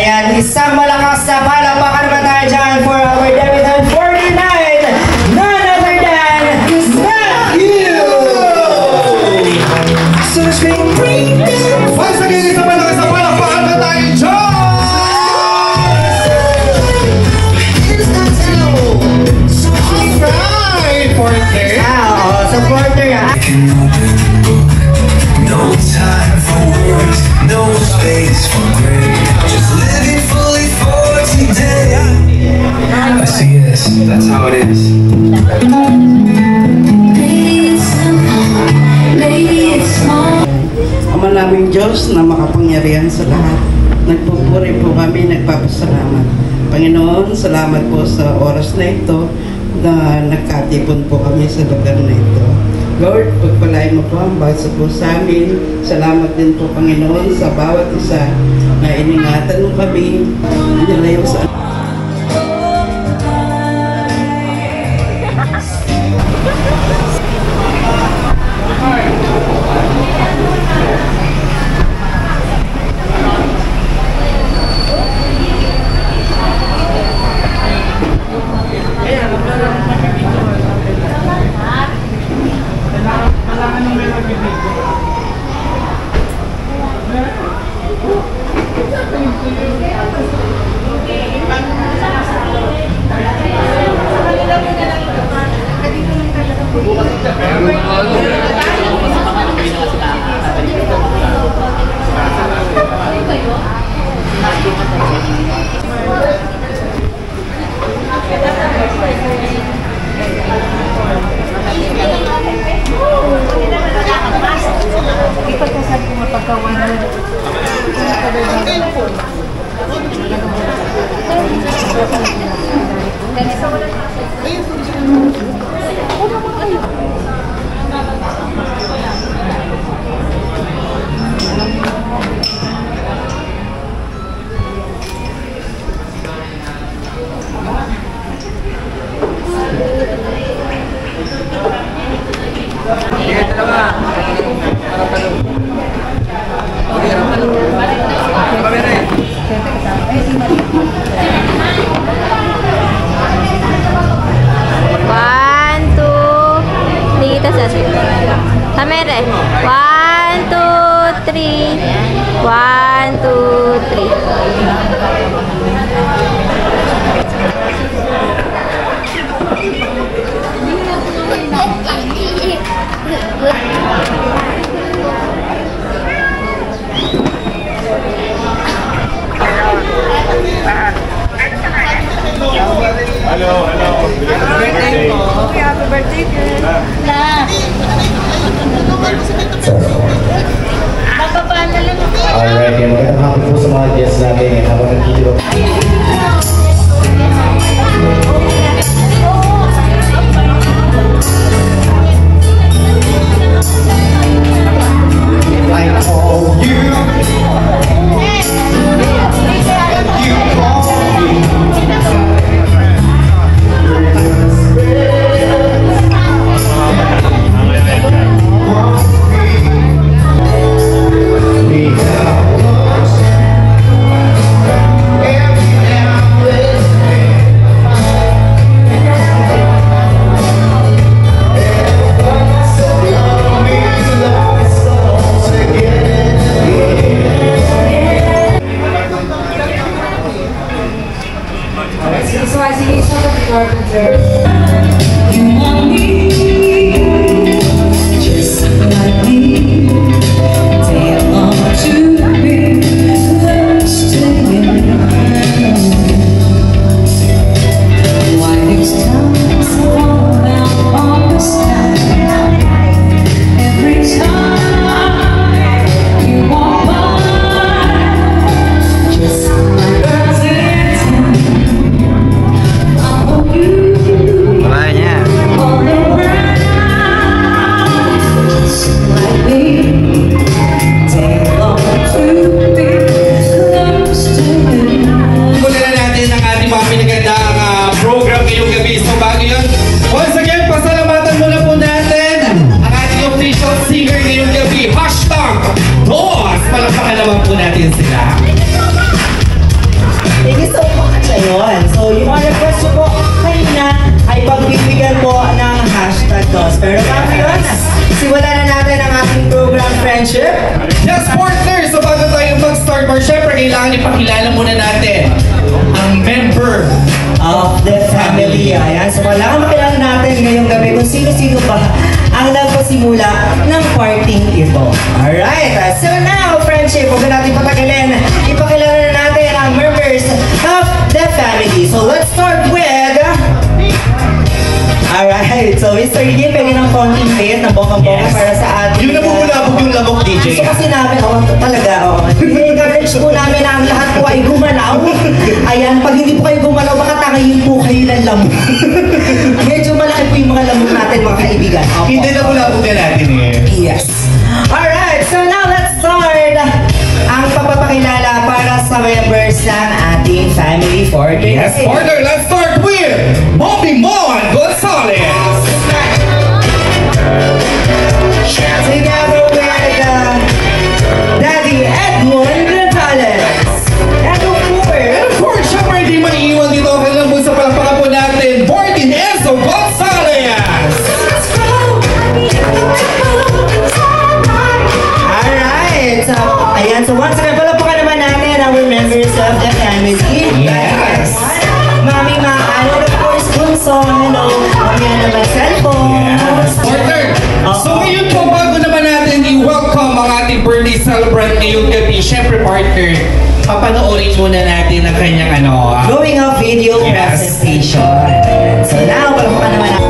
Ayan, isang malakas na palakpakan ba tayo dyan for our debut on 49, none other than Matthew! So scream, bring it! Once again, isang malakas na palakpakan ba tayo dyan? Alright, Porter! Supporter No time for words, no space for gray. Just living fully for today. I see this, that's how it is. Ama naming Diyos na makapangyarihan sa lahat, nagpupuri po kami, nagpapasalamat. Panginoon, salamat po sa oras na ito na nagkatipon po kami sa lugar na ito. Lord, pagpalain mo po ang basa po sa amin. Salamat din po, Panginoon, sa bawat isa na iningatan mo kami, nilayo sa Alright, yan. Magandang hapon po sa mga guests natin. Habang nagkikilo. I call you. You call me. Like friendship? Yes, partner! So bago tayo mag-start, syempre kailangan ipakilala muna natin ang member Of the family. Ayan. So, kailangan makilala natin ngayong gabi kung sino-sino ba ang nagpasimula ng parting ito. Alright. So now, friendship, huwag na natin patagilin. Ipakilala na natin ang members of the family. So, let's start with... Alright. So, Mr. Iggy, pwede ng konting bit ng bonggang-bongga para sa ating... yung namumulabog yung lamok, DJ. Gusto kasi namin, talaga, i-encourage po namin na ang lahat po ay gumalaw. Ayan, pag hindi po kayo gumalaw, baka tangayin po kayo ng lamok. Medyo malaki po yung mga lamok natin, mga kaibigan. Opo. Hindi namumulabog na natin eh. Yes. Alright, so now let's start ang pagpapakilala para sa members ng ating family for today. Yes, partner, let's start with Bobby Mon Gonzalez. Together with Daddy Edmond Gonzalez. And Of course, syempre hindi maiiwan dito ang kanilang busa palakpakan po natin, Martin Enzo Gonzalez. Alright, so ayan, so once again, palakpakan naman natin our members of the family. Yes. Mami Maan, and of course, Bunso, hello. Mami naman cellphone. Yes, partner. So ngayon po, bago naman natin i-welcome ang ating birthday celebrant ngayong gabi, syempre partner, papanoorin muna natin ang kanyang Going off video Yes. presentation. So now, palakpakan naman natin.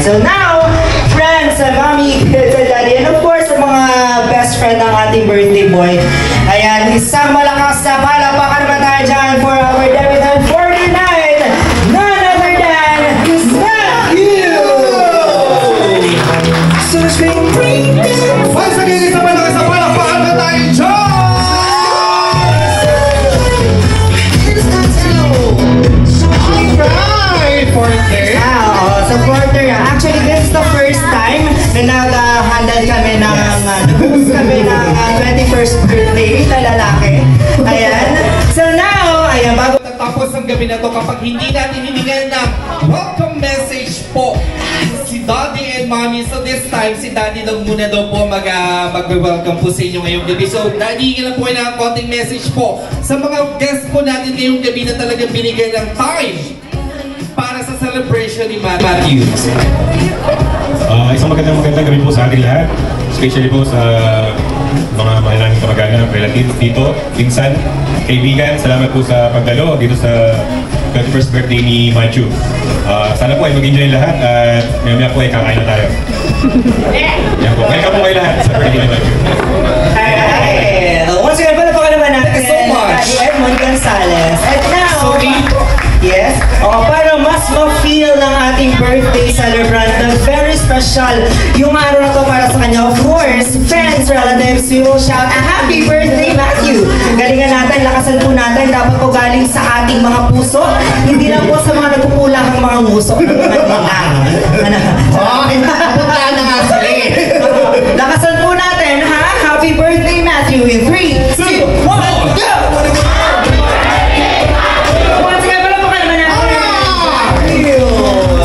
So now, friends, mommy, daddy, and of course, sa mga best friend ng ating birthday boy. Ayan, isang malakas na palakpakan naman tayo dyan for our debutant for tonight. None other than Matthew! Once again, isang malakas na palakpakan naman tayo dyan! Actually, this is the first time na nag-handle kami ng, nag-host kami ng 21st birthday na lalaki. Ayan. So now, ayan, bago Tapos ang gabi na to, kapag hindi natin hiningan ng welcome message po si Daddy and Mommy. So this time, si Daddy lang muna daw po mag-welcome po sa inyo ngayong gabi. So Daddy, lang po kayo ng konting message po sa mga guests po natin ngayong gabi na talagang binigyan ng time para sa celebration ni Matthew. Isang magandang gabi po sa ating lahat. Especially po sa mga mahal naming kamag-anak, relative, tito, pinsan, kaibigan. Salamat po sa pagdalo dito sa 21st birthday ni Matthew. Sana po ay mag-enjoy lahat at maya po ay kakain na tayo. Yan po. Welcome po kayo lahat sa birthday ni Matthew. Alright! Once again, pala pa naman natin. Thank you so much. Daddy Edmond Gonzalez. And now, Sorry. yes, para mas ma-feel ng ating birthday celebrant na very special yung araw na to para sa kanya. Of course, friends, relatives, we will shout a happy birthday, Matthew! Galingan natin, lakasan po natin, dapat po galing sa ating mga puso, hindi lang po sa mga nagkukulang ang mga nguso. Punta na nga sila eh. Lakasan po natin, ha? Happy birthday, Matthew! In 3, 2, 1, go! Once again, pala po kayo naman natin.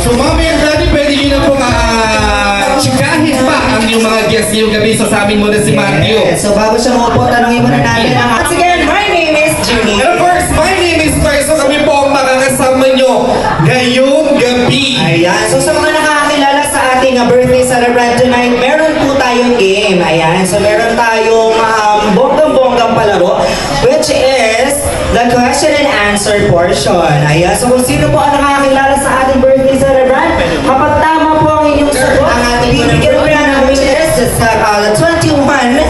So Mommy and Daddy, pwede nyo na pong chikahin pa ang yung mga guests ngayong gabi. So sa amin muna si Matthew. Yes, so bago siya maupo, tanongin muna natin ang... Once again, my name is Jimmy. And of course, my name is Ty. So kami po ang makakasama nyo ngayong gabi. Ayan, so sa mga nakakakilala sa ating birthday celebrant tonight, meron po tayong game. Ayan, so meron tayong bonggang-bonggang palaro, which is the question and answer portion. Ayan, so kung sino po ang nakakakilala sa ating birthday celebrant, kapag tama po ang inyong sagot, ang ating bibigyan po yan ng which is the 21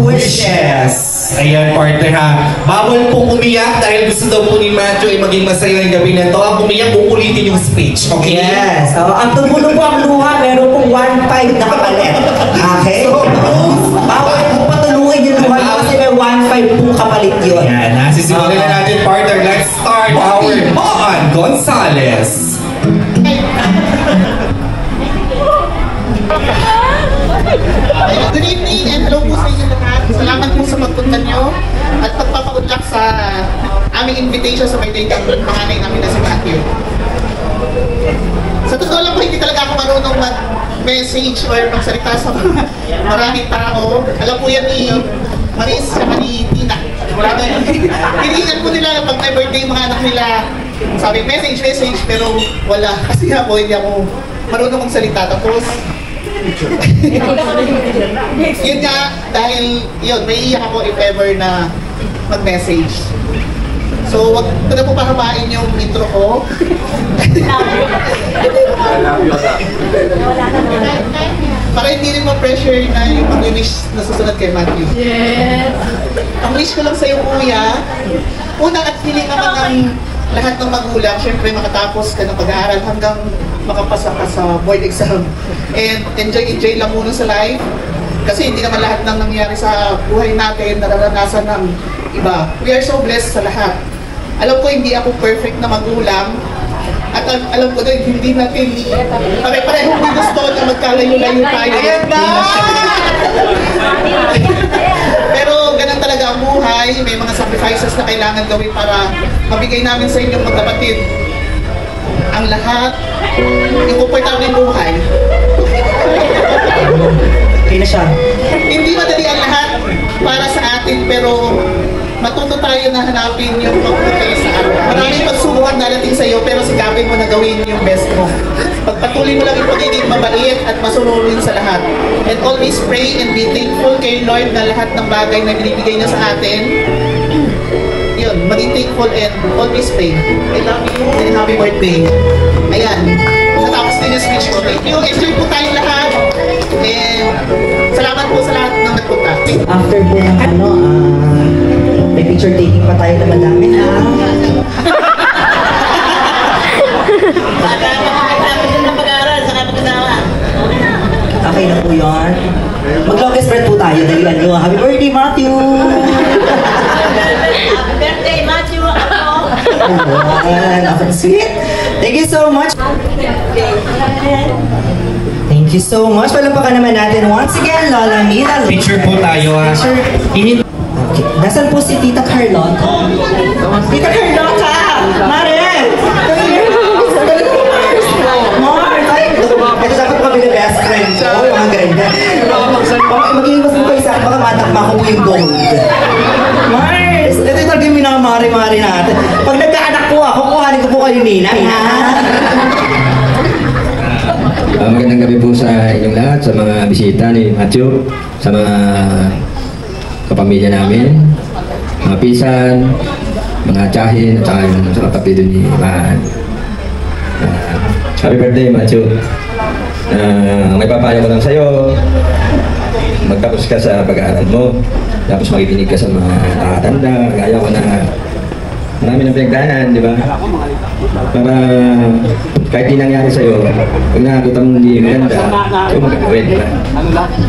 wishes. Ayan, partner ha. Bawal pong umiyak dahil gusto daw po ni Matthew ay maging masaya ang gabi na to. Ang umiyak, uulitin yung speech, okay? Yes. So, ang tumulo po ang luha, meron pong 1.5 na kapalit. Okay? Bawal po patulungin yung luha kasi may 1.5 po kapalit yun. Ayan, nasisimulan na natin, partner. Let's start our Mon Gonzalez. Good evening and hello po sa inyo lahat. Salamat po sa pagpunta nyo at pagpapaunlak sa aming invitation sa birthday ng panganay namin na si Matthew. Sa totoo lang po, hindi talaga ako marunong mag-message or magsalita sa maraming tao. Alam po yan ni Maris at ni Tina. Hinihingan po nila pag may birthday mga anak nila. Sabi, message, pero wala. Kasi ako, hindi ako marunong magsalita. Tapos, yun nga, dahil yun, may iyak ako if ever na mag-message. So, wag ko na po pahabain yung intro ko. Para hindi rin ma-pressure na yung pag-wish na susunod kay Matthew. Yes! Ang wish ko lang sa'yo, kuya, unang at hiling naman ng lahat ng magulang, syempre makatapos ka ng pag-aaral hanggang makapasa ka sa board exam. And enjoy lang muna sa life. Kasi hindi naman lahat ng nangyari sa buhay natin nararanasan ng iba. We are so blessed sa lahat. Alam ko hindi ako perfect na magulang. At alam ko din, hindi natin pare-pareho may gusto na magkalayo-layo tayo. Pero ganun talaga ang buhay. May mga sacrifices na kailangan gawin para mabigay namin sa inyong magkapatid ang lahat, yung komportableng buhay. Okay na siya. Hindi madali ang lahat para sa atin, pero matuto tayo na hanapin yung pagputay sa araw. Maraming pagsubok ang darating sa iyo, pero sigapin mo na gawin yung best mo. Pagpatuloy mo lang yung pagiging mabait at masunurin sa lahat. And always pray and be thankful kay Lord na lahat ng bagay na binibigay niya sa atin. Yun, maging thankful and always pray. I love you and happy birthday. Ayan, natapos din yung speech ko. Thank you. Enjoy po tayong lahat. And salamat po sa lahat ng nagpunta. After po ng may picture taking pa tayo na madami na. Okay na po yun. Mag-longest breath po tayo. Dalian nyo. Happy birthday, Matthew! Happy birthday, Matthew! Ako! Ayan, okay, sweet. Thank you so much. Thank you so much. Palapakan naman natin once again, Lola Mila. Picture po tayo ha. Picture. Okay. Nasaan po si Tita Carlota? Tita Carlota! Mariel! Mars! Ay, ito dapat kami na best friend. Oo, yung mga ganyan. Mag-iwas mo kayo sa akin, baka matakma ko yung gold. Mars! Ito yung talagang minamari-mari natin. Pag nagkaanak ko ako, kuhanin ko po kayo ninay, ha? Magandang gabi po sa inyong lahat, sa mga bisita ni Matthew, sa mga kapamilya namin, mga pisan, mga tiyahin, at saka yung sa kapatid ni Mahan. Happy birthday, Matthew. May papayo ko lang sa'yo, magtapos ka sa pag-aaral mo, tapos makikinig ka sa mga nakatanda, gaya ko na marami ng pinagdaanan, di ba? Para kahit di nangyari sa'yo, pag nakakita mong hindi maganda, ikaw magagawin, di ba?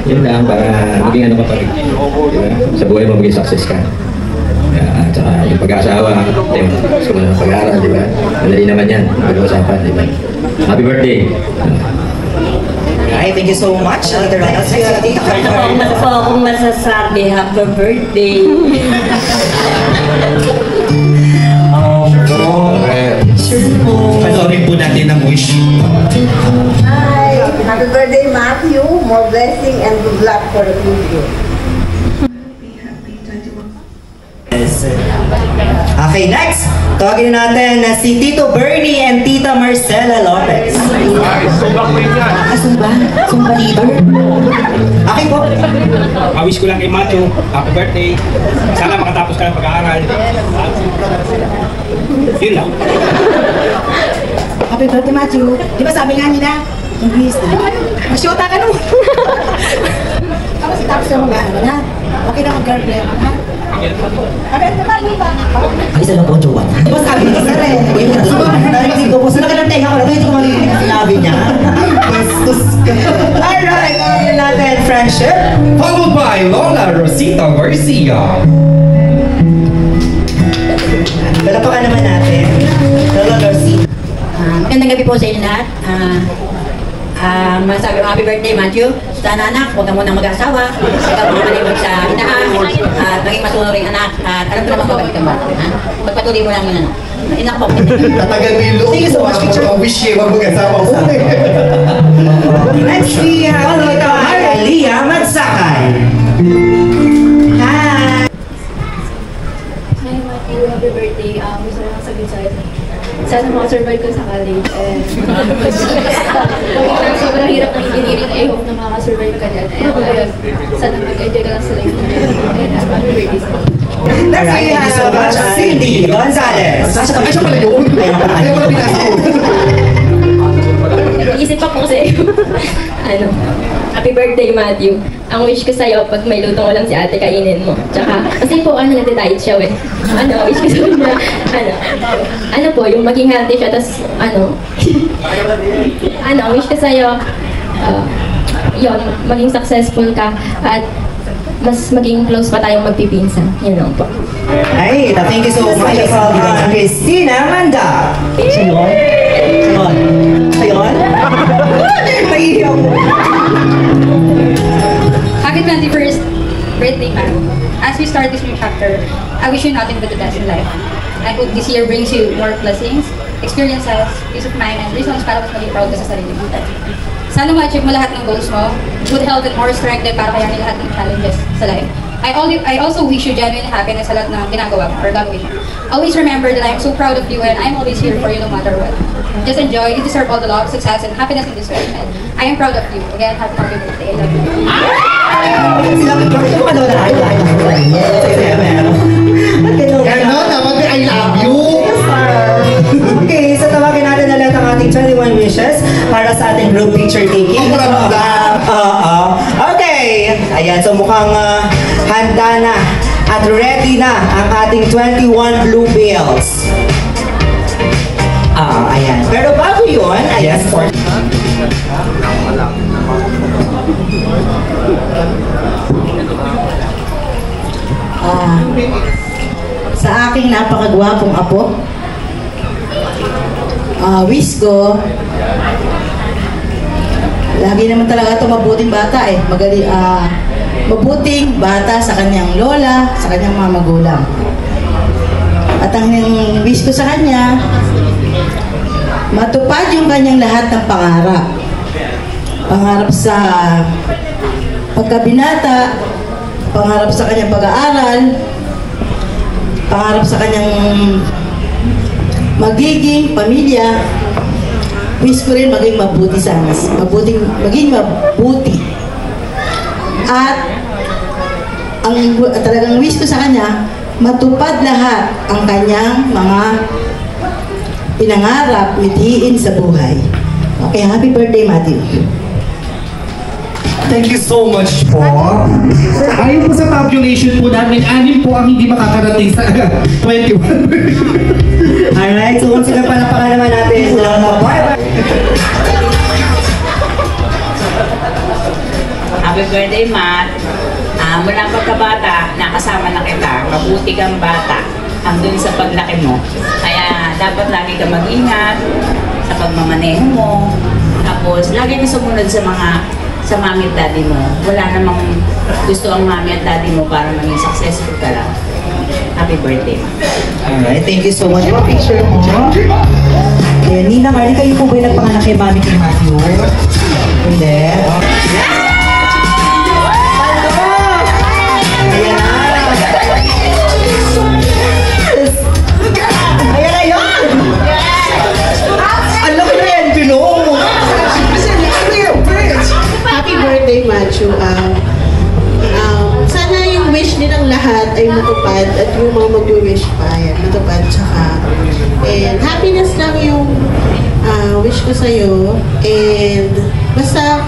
Yun lang, para maging ano ka pa rin, di ba? Sa buhay mo maging success ka. At saka yung pag-aasawa, gusto mo na ng pag-aaral, di ba? Madali naman yan, pag-uusapan, di ba? Happy birthday! Ay, thank you so much. Tita Wala po akong masasabi. Happy birthday! Sure po. Panoorin po natin ang wish. Hi! Happy birthday, Matthew! More blessing and good luck for the future. Okay, next. Tawagin natin na si Tito Bernie and Tita Marcela Lopez. Sumba? Sumba leader? Okay po. Wish ko lang kay Matthew, happy birthday. Sana makatapos ka ng pag-aaral. Yun lang. Happy birthday, Matthew. Di ba sabi nga nila, English na. Masyota ka naman. Tapos tapos na mag-aaral na. Okay na mag-girlfriend, ha? Ay, isa lang po, jowa. Di ba sabi ni Sir eh? Narinig ko po. Saan ka ng tenga ko na ito? Hindi ko marinig ang sinabi niya. Bastos ka. Alright, tawagin natin friendship. Followed by Lola Rosita Garcia. Palapakan naman natin. Lola Rosita. Magandang gabi po sa inyo lahat. Masabi happy birthday, Matthew. Sana anak, huwag ka munang mag-asawa. Ikaw mo malimot sa inahan. At maging masunuring anak. At alam ko naman mabalik kang bata. Pagpatuloy mo lang yun, ano. Inak po. Tatagal mo yung loob. Thank you so much, picture. Wish you, wag mag-asawa ko. Next, we have Aliyah Magsakay. Hi! Hi, Matthew. Happy birthday. Gusto lang sabihin sa'yo. Sana makasurvive ka sa college. And sobrang hirap ng engineering. I hope na makakasurvive ka dyan. And ayun, sana mag-enjoy ka lang sa life mo. And happy birthday sa inyo. Next, we have Cindy Gonzalez. Ay, siya pala yun. Ay, wala pinasa ko. Nag-iisip pa po sa'yo. Happy birthday, Matthew. Ang wish ko sa'yo, pag may lutong ulam si ate, kainin mo. Tsaka, kasi po, nagda-diet siya, wish ko sa'yo na, po, yung maging healthy siya, tas, wish ko sa'yo, yun, maging successful ka, at mas maging close pa tayong magpipinsan. Yun lang po. Ay, thank you so much from Christina Manda. Sayon? Sayon? Mahihiyaw mo. Happy 21st birthday, ma'am. As we start this new chapter, I wish you nothing but the best in life. I hope this year brings you more blessings, experiences, peace of mind, and reasons para mas maging proud ka sa sarili mo. Sana ma-achieve mo lahat ng goals mo, good health and more strength din para kayanin lahat ng challenges sa life. I also wish you genuine happiness sa lahat ng ginagawa or gagawin mo. Always remember that I'm so proud of you and I'm always here for you no matter what. Just enjoy, you deserve all the love, success, and happiness in this world. And I am proud of you. Again, happy birthday. I love you. Sinabi ko, ito ka na I love you. Ganon naman, I love you. Okay, so tawagin natin ulit ang ating 21 wishes para sa ating group picture taking. Okay, ayan, so mukhang handa na at ready na ang ating 21 blue bills. Ayan. Pero bago yun, ayan. Sa aking napakagwapong apo, wish ko, lagi naman talaga ito mabuting bata eh. Mabuting bata sa kanyang lola, sa kanyang mga magulang. At ang wish ko sa kanya, matupad yung kanyang lahat ng pangarap. Pangarap sa pagkabinata, pangarap sa kanyang pag-aaral, pangarap sa kanyang magiging pamilya. Wish ko rin maging mabuti sana. Maging mabuti. At ang talagang wish ko sa kanya, matupad lahat ang kanyang mga pinangarap, mithiin sa buhay. Okay, happy birthday, Matthew. Thank you so much po. Ayon po sa tabulation po namin, 6 po ang hindi makakarating sa 21. Alright, so once again, palapakan naman natin sa Happy birthday, Matt. Mula pagkabata, nakasama na kita. Mabuti kang bata hanggang sa paglaki mo. Kaya dapat lagi ka mag-ingat sa pagmamaneho mo. Tapos, lagi ka sumunod sa mami at daddy mo. Wala namang gusto ang mami at daddy mo para maging successful ka lang. Happy birthday, Matt. Alright, thank you so much. Picture mo. Nina, Marley, kayo po ba yung nagpanganak kay Mami kay Matthew? Hindi. Ayan na yun! Ang laki na yan, Bilong! Happy birthday, Matthew. Sana yung wish nilang lahat ay matupad at yung mga mag-wish pa yan, matupad tsaka. And happiness lang yung wish ko sa'yo. And basta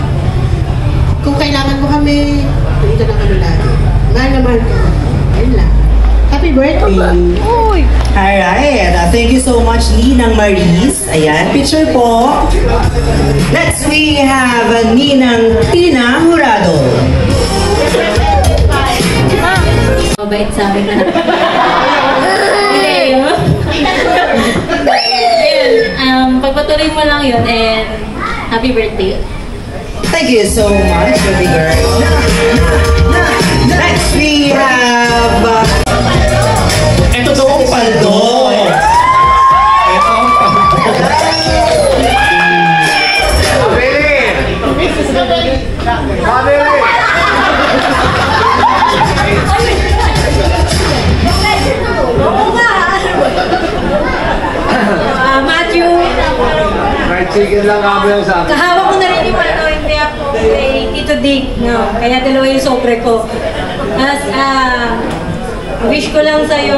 kung kailangan mo kami, dito na kami lagi. Mahal na mahal ka. Ayun lang. Happy birthday! Alright, thank you so much, Ninang Maris. Ayan, picture po. Next, we have Ninang Tina Jurado. Mabait sa akin na. Pagpatuloy mo lang yun and happy birthday. Thank you so much, baby girl. Next, we have... Ito daw ang paldo. Ito ang paldo. Matthew. Fried chicken lang kami yung sa akin. Kahawak ko na rin yung ano, hindi ako kay Tito Dick, no? Kaya dalawa yung sobre ko. As, wish ko lang sa'yo,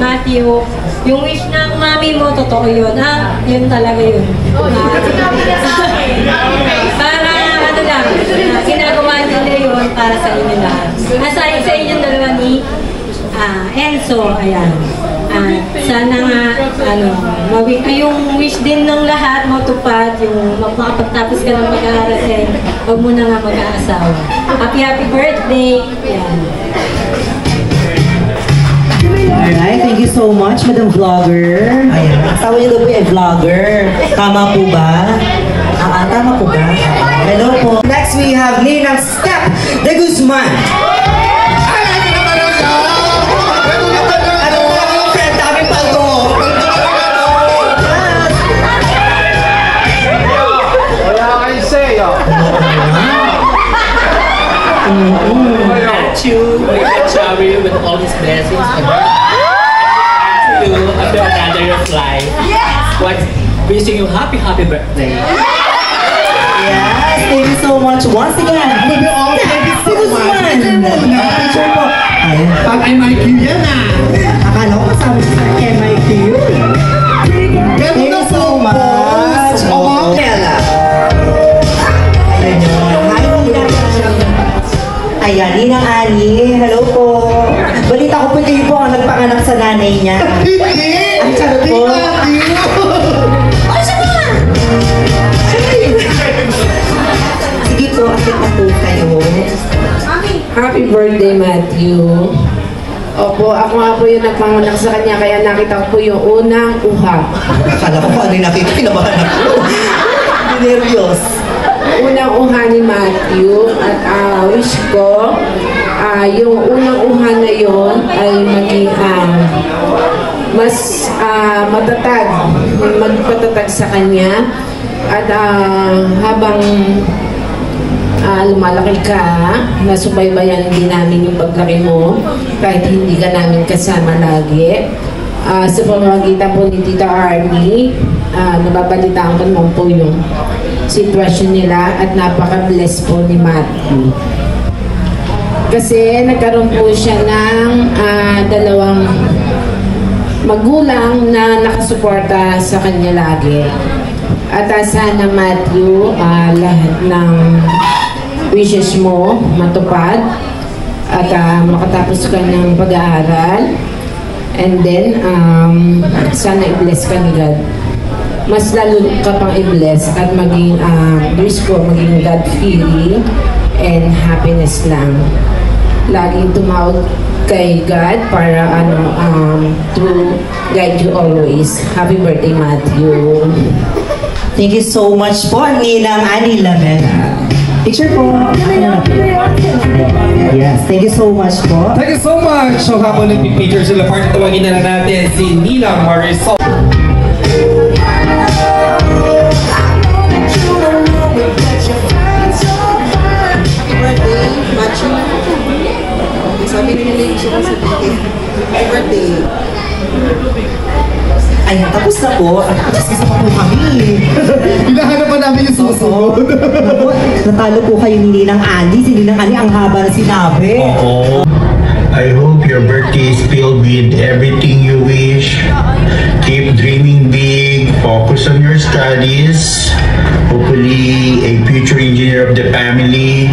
Matthew, yung wish ng mami mo, totoo yun, ha? Yun talaga yun. Para, ano lang, ginagawa nila yun para sa inyo lahat. Aside sa inyong dalawa ni Enzo, ayan. Sana nga, yung wish din ng lahat, matupad, yung makapagtapos ka ng mag-aaral, huwag mo na nga mag-aasawa. Happy birthday! Ayan. Alright, thank you so much, Madam Vlogger. Ayan, asawa niyo daw po yung vlogger. Tama po ba? Tama po ba? Hello po. Next, we have Ninang Step de Guzman. You shower you with all these blessings and to you after another year of life. What wishing you happy birthday. Yes, thank you so much once again. Thank you all. Thank you so much. Picture po. Pag MIQ yan na. Akala ko sabi sa MIQ. Thank you so much. Oh, Bella. Ayan yun. Hi, Ninang. Ayan, Ninang Ani. Hello po. Balita ko po kayo po ang nagpanganak sa nanay niya. Hindi! Ang charot po. Sige po, akit na po kayo. Happy birthday, Matthew. Opo, ako nga po yung nagpanganak sa kanya, kaya nakita ko po yung unang uha. Akala ko paano yung nakita, kinabahan ako. Nervyos. Unang uha ni Matthew, at wish ko, yung unang uha na yon ay maging mas matatag, magpatatag sa kanya. At habang lumalaki ka, nasubaybayan din namin yung paglaki mo kahit hindi ka namin kasama lagi. Sa pamamagitan po ni Tita Army, nababalitaan ko naman po yung sitwasyon nila at napaka-bless po ni Matthew. Kasi nagkaroon po siya ng dalawang magulang na nakasuporta sa kanya lagi. At sana Matthew, lahat ng wishes mo matupad at makatapos ka ng pag-aaral, and then sana i-bless ka ni God. Mas lalo ka pang i-bless at maging wish ko maging God-fearing and happiness lang. Laging tumawag kay God para to guide you always. Happy birthday, Matthew. Thank you so much po, Ninang Annie Lamena. Picture po. Yes, thank you so much po. Thank you so much. So habang nagpipicture sila, part tawagin na natin si Ninang Marisol. Sabi nila yung siya sa birthday. Ay, tapos na po. Kasi pa po kami. Hinahanap pa namin yung susunod. Natalo po kayo ni Ninang Andy. Si Ninang Andy ang haba na sinabi. Oo. I hope your birthday is filled with everything you wish. Keep dreaming big. Focus on your studies. Hopefully, a future engineer of the family.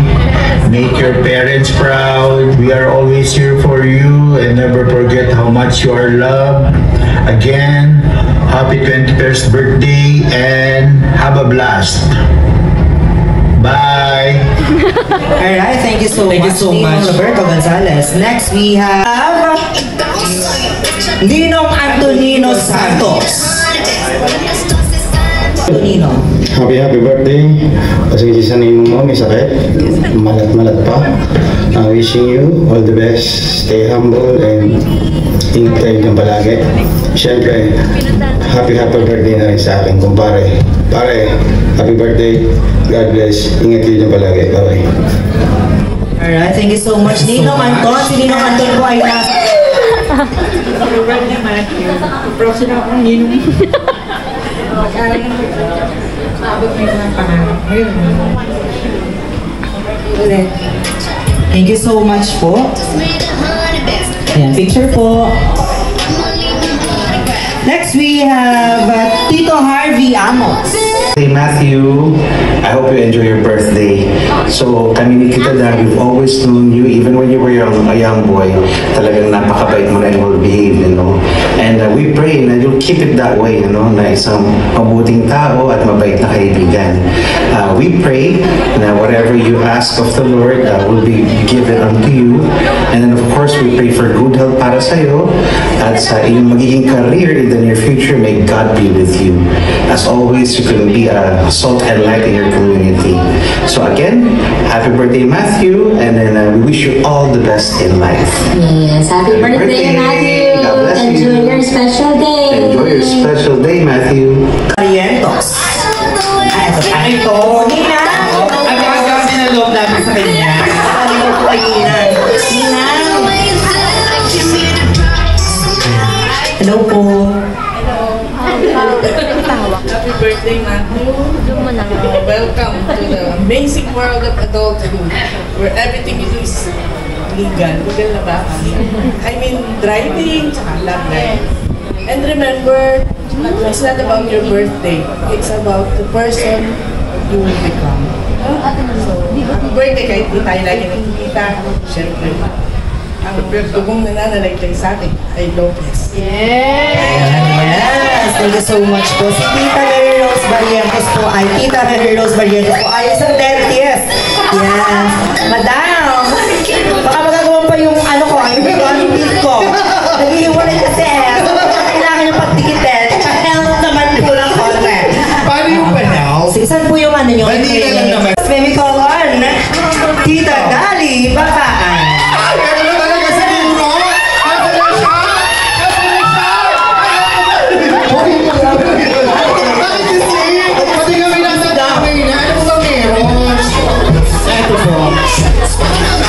Make your parents proud. We are always here for you and never forget how much you are loved. Again, happy 21st birthday and have a blast. Bye! Alright, thank you so much. Roberto Gonzalez. Next, we have Ninong Antonino Santos. Antonino. Happy birthday. Pasensya sa ninong mo, may sakit. Malat pa. Wishing you all the best. Stay humble and ingat kayo ng palagi. Siyempre, happy birthday na rin sa akin, kumpare. Pare, happy birthday. God bless. Ingat kayo ng palagi. Bye-bye. Alright, thank you so much. Ninong Anton. Si Ninong Anton po ay nasa... Happy birthday, Matthew. Proxy na akong ninong. Mag-aaral ng abot mo yung pangalan. Ulit. Thank you so much po. Ayan, picture po. Next, we have Tito Harvey Amos. Hey Matthew, I hope you enjoy your birthday. So kami ni Tita Dan, we've always known you even when you were a young boy. Talagang napakabait mo na and well-behaved, you know. And we pray na you'll keep it that way, you know, na isang mabuting tao at mabait na kaibigan. We pray na whatever you ask of the Lord will be given unto you. And then of course, we pray for good health para sa'yo at sa iyong magiging career in the near future. May God be with you. As always, you can be a salt and light in your community. So again, happy birthday, Matthew, and then we wish you all the best in life. Yes, happy birthday, Matthew. God bless Enjoy you. your special day. Enjoy your special day, Matthew. Arientos. Ano ito? Nina! Ang gagawin na loob namin sa kanya. Ano po kay Nina? Nina! Hello po. Happy birthday, Matthew. Welcome to the amazing world of adulthood, where everything you do is legal. Legal na ba? I mean, driving, tsaka love life. And remember, it's not about your birthday. It's about the person you will become. So, happy birthday kahit di tayo lagi nakikita. Siyempre, ang tugong nananaligtay sa atin ay Lopez. Yes! Thank you so much po. Si Tita Mary Rose Barrientos po ay Tita Mary Rose Barrientos po ay isang dentist. Yes. Madam, baka magagawa pa yung ano ko, yung teeth ko.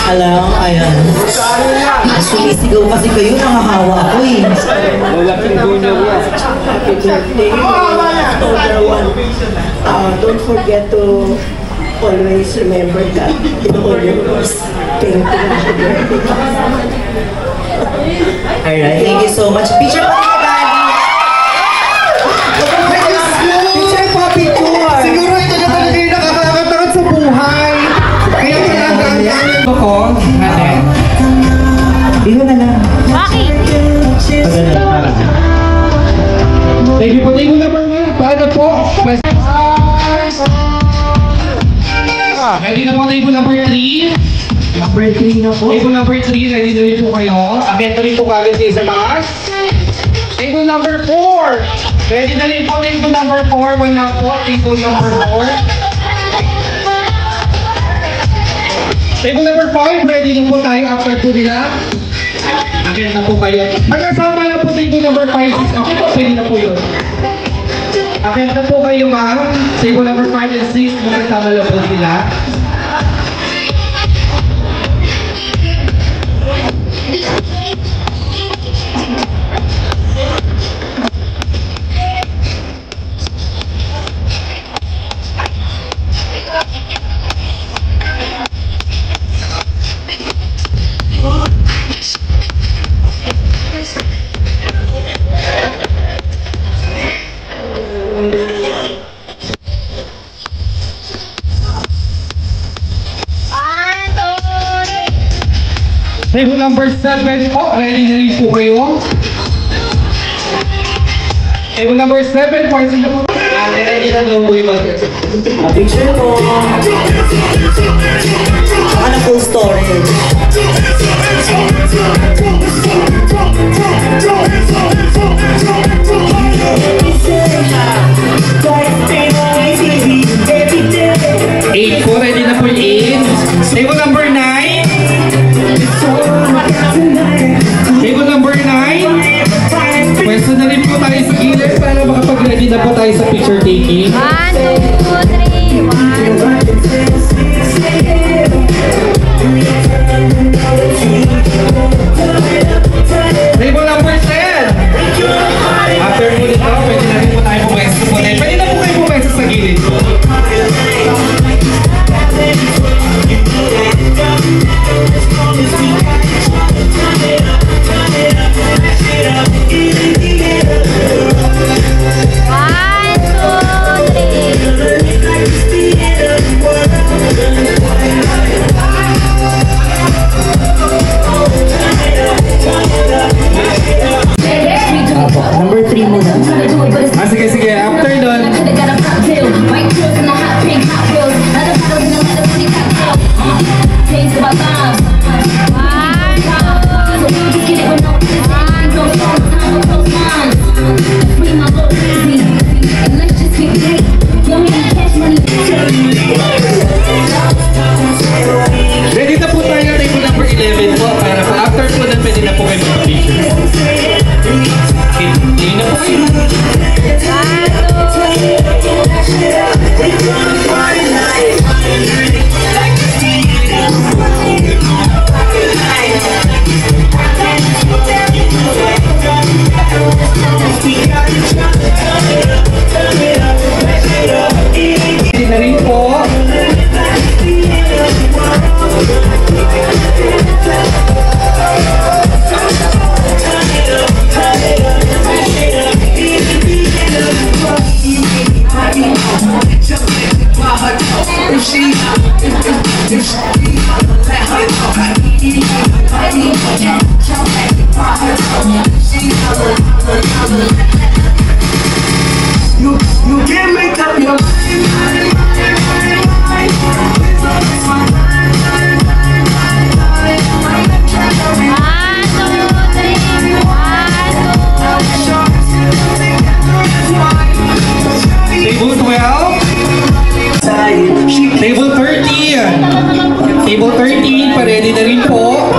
Alam, ayan. Sumisigaw kasi kayo, nangahawa ako eh. Happy birthday, October 1. Don't forget to always remember that in all your words. Thank you. Alright, thank you so much. Picture pa rin Picture pa, picture. Siguro ito na talaga yung nakakatakat sa buhay. Kaya talaga ang ito ko. Iho na lang. Bakit? Thank you po. Thank you number 1. Paano po? Ready na po table number 3? Number 3 na po. Table number 3, ready na rin po kayo. Akento rin po kagad kayo sa taas. Table number 4. Ready na rin po table number 4. Wala po, table number 4. Table number 5, ready na po tayo after po nila. Akento na po kayo. Magkasama na po table number 5, 6. Ako po, pwede na po yun. Akento na po kayo ma'am. Table number 5 and 6, magkasama na po sila. Table number 7 po, ready na rin po kayo. Table number 7 po, sino po? Ready na daw po yung Picture po. Saka na full storage. Eight po, ready na po yung 8. Table number 9. Table number 9. Pwesto na rin po tayo sa gilid para makapag-ready na po tayo sa picture taking. 1, 2, 3, 1. Table number 10. After po nito, pwede na rin po tayo pumwesto po. Pwede na po kayo pumwesto sa gilid po. Number 3 muna. Sige, sige. After nun, ready na po tayo na table number 11 po para pa after po na pwede na po kayo mag-picture. Hindi na po kayo. Hindi na rin po. You can't make up your Table 12. Table 13. Table 13, pa-ready na rin po.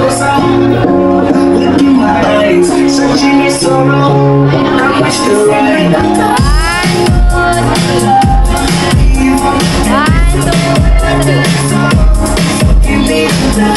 Look in my eyes, searching your sorrow. I wish to ride. Give me the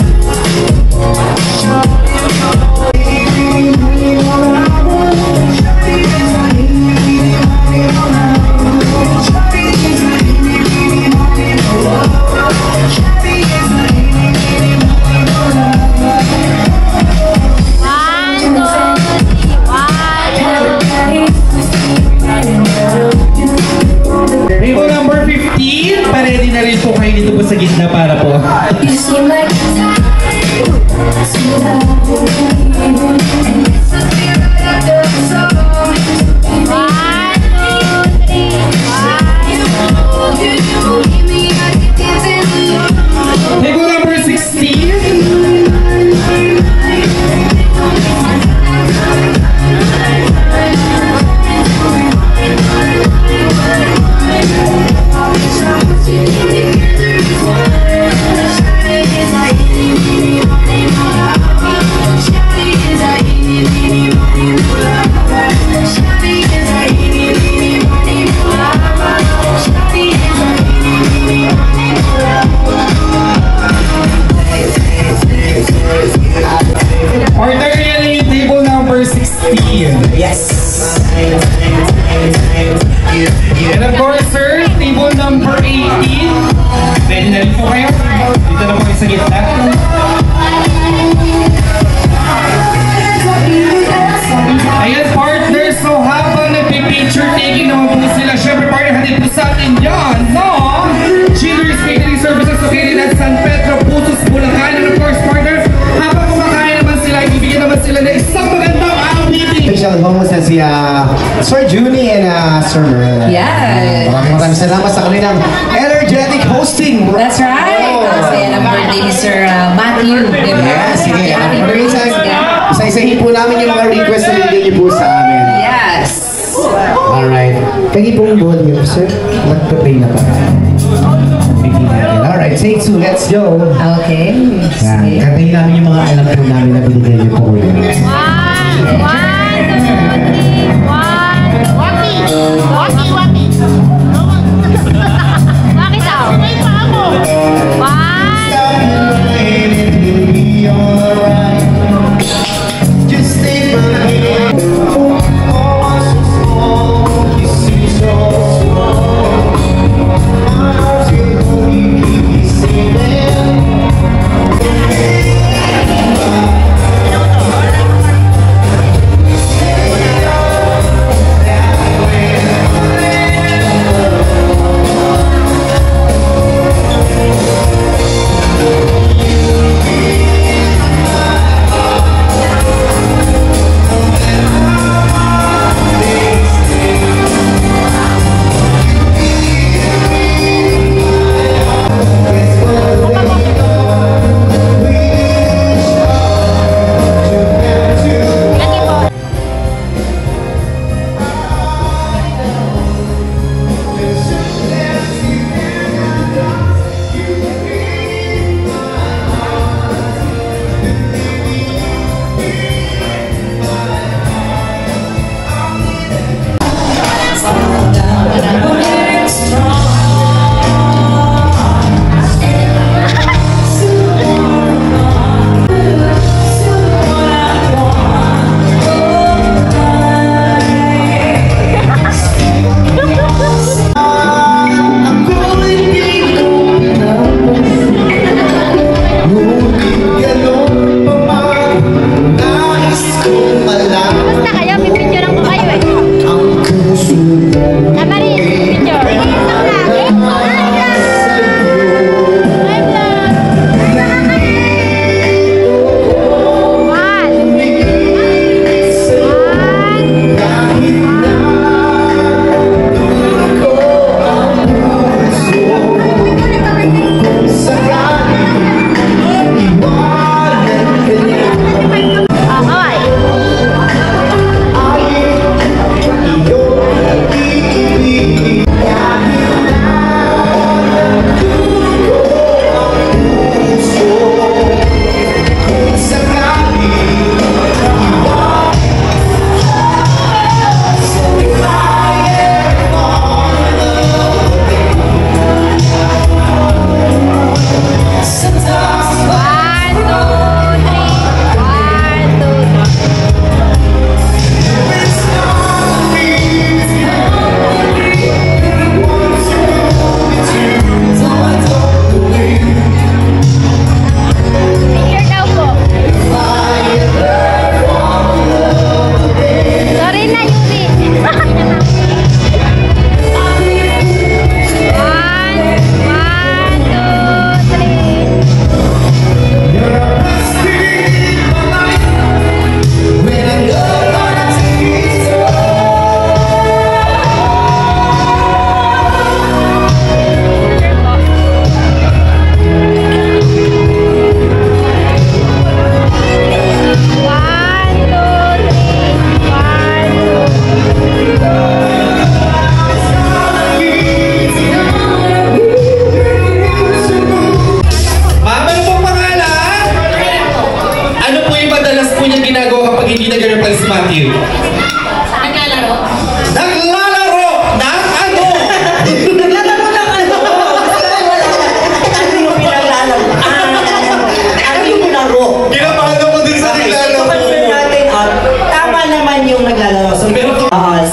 You seem like Table number 16. Order yan yung table number 16. Yes. And of course, sir, table number 18. Ready na rin po kayo? Dito na po kayo sa gitna. Ayan, partner. So, habang nagpipicture taking naman po sila, syempre partner, hatid po sa atin yan, no? Chillers Catering Services located at San Pedro, Pusos, Bulacan. And of course, partner, habang kumakain naman sila, ibigyan naman sila ng isang magandang outing. Special bonus na si Sir Junie and Sir Merla. Yes. Maraming salamat sa kanilang energetic hosting. That's right. Kasi ang birthday ni Sir Matthew. Yes, sige. Isa-isahin po namin yung mga request na bigyan niyo po sa amin. Yes. Alright. Pagi pong volume, sir. Magpa-play na pa. Alright, take two. Let's go. Okay. Yan. Kantayin namin yung mga alam po namin na binigay niyo po.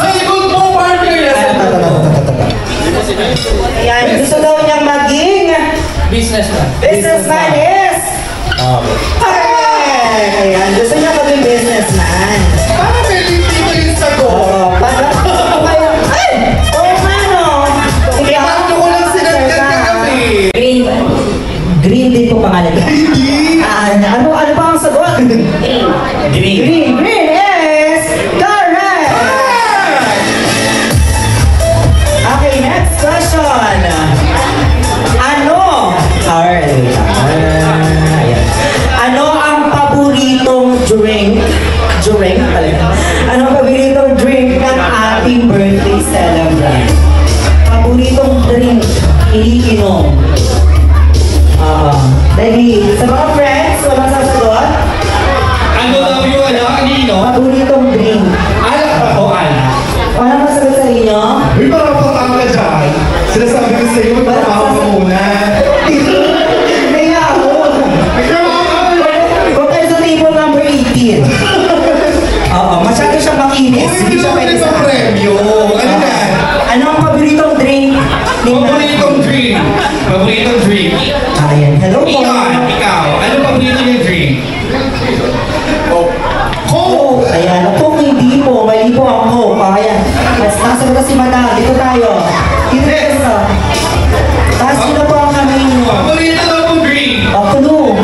Sagot mo, partner! Ayan, gusto daw niyang maging Businessman. businessman is correct! Ayan, gusto niya maging businessman. Parang may hindi mo yung sagot. Ay! Oo nga no! Ibato ko lang sinagkat kagabi. Green. Green din po pangalan niya. Hindi! Ano pa ang sagot? Green. Green is correct! Okay, next question. Ano ang paboritong drink? Ano ang paboritong drink ng ating birthday celebrant? Paboritong drink, iniinom. Dali, sa mga friends, walang sasagot? Ano daw yung ano? Paboritong drink. Alak ba o alak? Walang masagot sa inyo? Uy, parang patang ka dyan. Sinasabi ko sa iyo, magtrabaho ka muna. Kaya ako. Kung kayo sa table number 18. Oo, masyado siya makinis. Hindi siya pwede sa premyo. Ano yan? Ano ang paboritong drink? Paboritong drink. Paboritong drink. Ayan, hello po. Ikaw. Ano paborito yung drink? Coke! Ayan, Coke hindi po. Mali po ang Coke. Ayan. Mas nasagot na si Madam. Dito tayo. Dito tayo. Taas nyo po ang kamay nyo. Paborito daw pong drink. Kulo.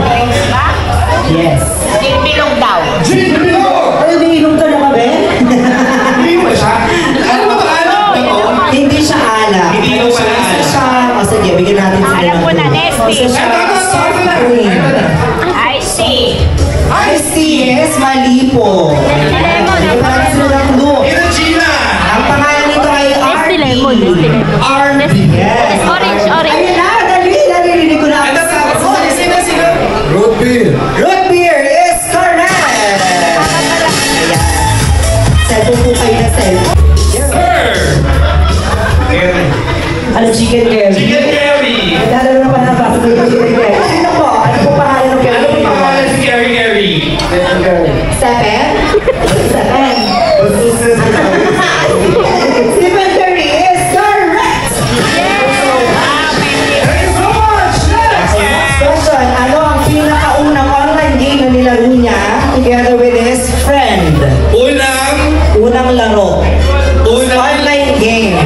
Yes. Bilog daw. Gin bilog! Ay, umiinom ka na ba, Ben? Hindi ba siya? Ano ba alak ba to? Hindi siya alak. Hindi daw siya alak. Isa siya, sige, bigyan natin sila. Alam ko na, Nesty. Isa siya, soft drink. I see. Iced tea, yes, mali po. Bigyan natin sila ng clue. Gina! Ang pangalan nito ay RB. RB. Yes. Orange. Ayun na, narinig ko na. Sino? Root beer. Root beer is correct. Ayan. Cellphone po kayo na cellphone. Sir! Ano, chicken curry? Chicken curry. Nagdadalo na pa na ba? Chicken curry. Sino po? Ano po pangalan ng curry? Ano po pangalan si Gary? Stephen? Stephen. Stephen Curry is correct! Thank you so much! Next question, ano ang pinakaunang online game na nilaro niya together with his friend? Unang laro. Online game.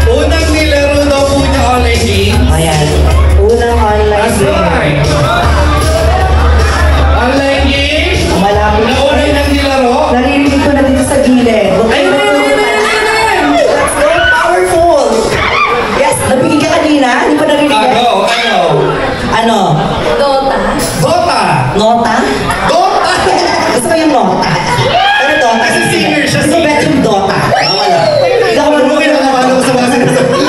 Unang nilaro daw po niya online game? Ayan. Unang online game. Online game? Malapit. Nauna nang nilaro? Naririnig ko na dito sa gilid. Ay, let's go, powerful! Yes, nabigay ka kanina? Hindi pa narinig. Ano? Dota. Nota? Dota! Gusto ko yung nota. Ano Dota? Kasi singer siya. Gusto bet yung Dota. Wala. Hindi ako marunong. Kinakabalo ko sa mga sinasabi.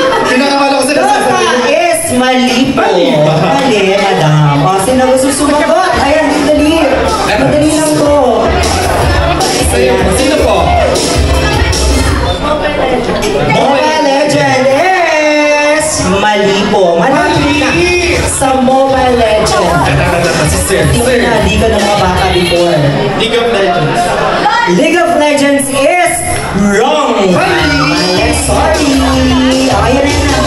Dota is mali po. Mali, madam. O, sino gusto sumagot? Ayan, dali. Madali lang to. Sino po? Mobile Legend is mali po. Malapit na sa Mobile Legend. Hindi ka ng mga bata before. League of Legends. League of Legends is wrong. Mali. Sorry. Ayan na.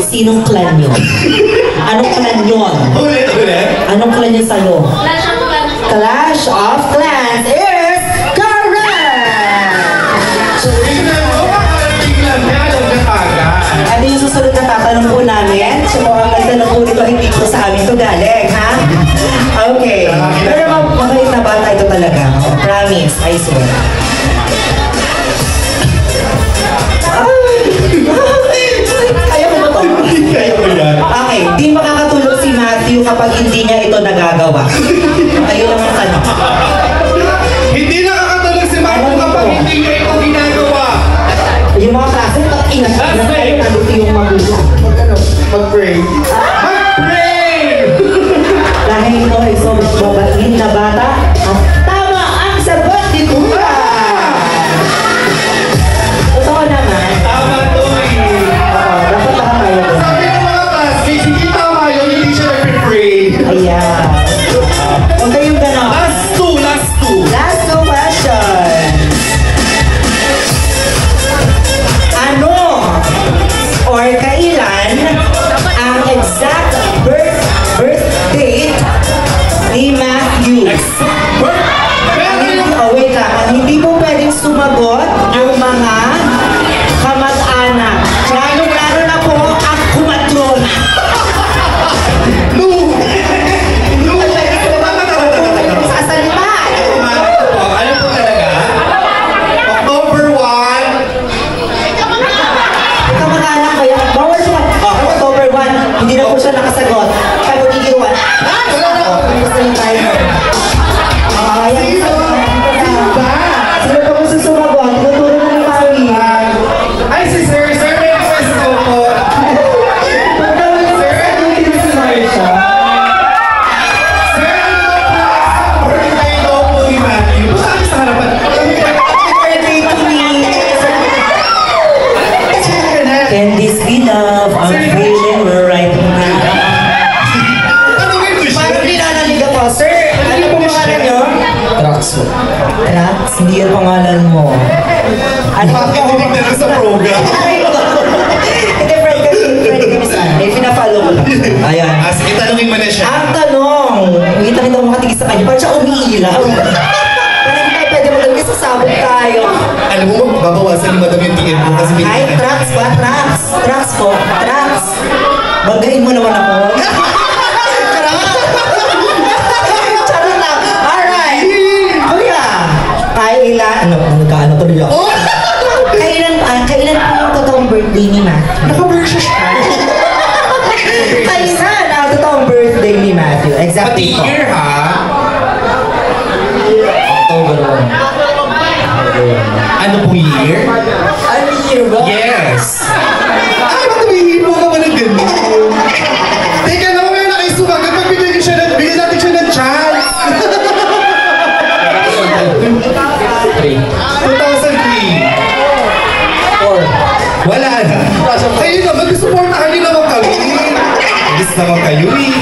Sinong clan yun? Anong clan yun? Anong clan yun sa'yo? Clash of Clans is correct! Ano yung susunod na tatanong po namin? So, ang nagtanong po nito, hindi po sa amin ito galing, ha? Okay. Pero mabait na bata ito talaga. Promise, I swear. Kaya ko ba ito? Kaya ko yan. Okay, di makakatulog si Matthew kapag hindi niya ito nagagawa. Ayun lang ang tanong. Hindi nakakatulog si Marco kapag hindi niya ito ginagawa. Yung mga klase, ingat kayo, nandito yung magulang. Mag-pray. Mag-pray! Dahil ito ay sobrang babatiin na bata, at tama ang sagot ni Kuya! Totoo naman. Tama to eh. Dapat tama yun. Sabi ng mga classmates, hindi tama yun, hindi siya nag-pray. Ayan. po siya nakasagot. Kaya magigilwan. Gusto niyo tayo. Ayan. Sino pa gusto sumagot? Tuturo na ni Mami. Ay, si Sir. Sir, may request ko po. Sir, ano yung sinasabi siya? Sir, birthday daw po ni Matthew. Saan sa harapan? Birthday to me. Can this be love? I'm feeling right now. Parang pinanaliga po. Sir, ano po pangalan nyo? Trax po. Trax? Hindi yung pangalan mo. Ano po? Nakikinig na lang sa program. Hindi, friend kami sa akin. Pinafollow ko lang. Ayan. Sige, tanungin mo na siya. Ang tanong, kita kita mo makatigis sa kanya, parang siya umiilaw. Parang hindi tayo pwede magaling sa sabog tayo. Alam mo, babawasan ni Madam yung tingin mo kasi Ay, Trax ba? Trax. Trax po. Trax. Bagayin mo naman ako. Charot lang. Alright. Kuya. Nagkaano tuloy ako. Kailan po yung totoong birthday ni Matthew? Naka-version siya. Kailan ang totoong birthday ni Matthew? Exactly po. Pati year, ha? October 1. Ano po year? Ano year ba? Yes. Ay, ba't tumingin mo naman ng ganun? Teka naman, may nakisumagat. Pag binigyan natin siya ng chance. 2003. 4. Wala na. Kayo naman, supportahan niyo naman kami. Alis naman kayo eh.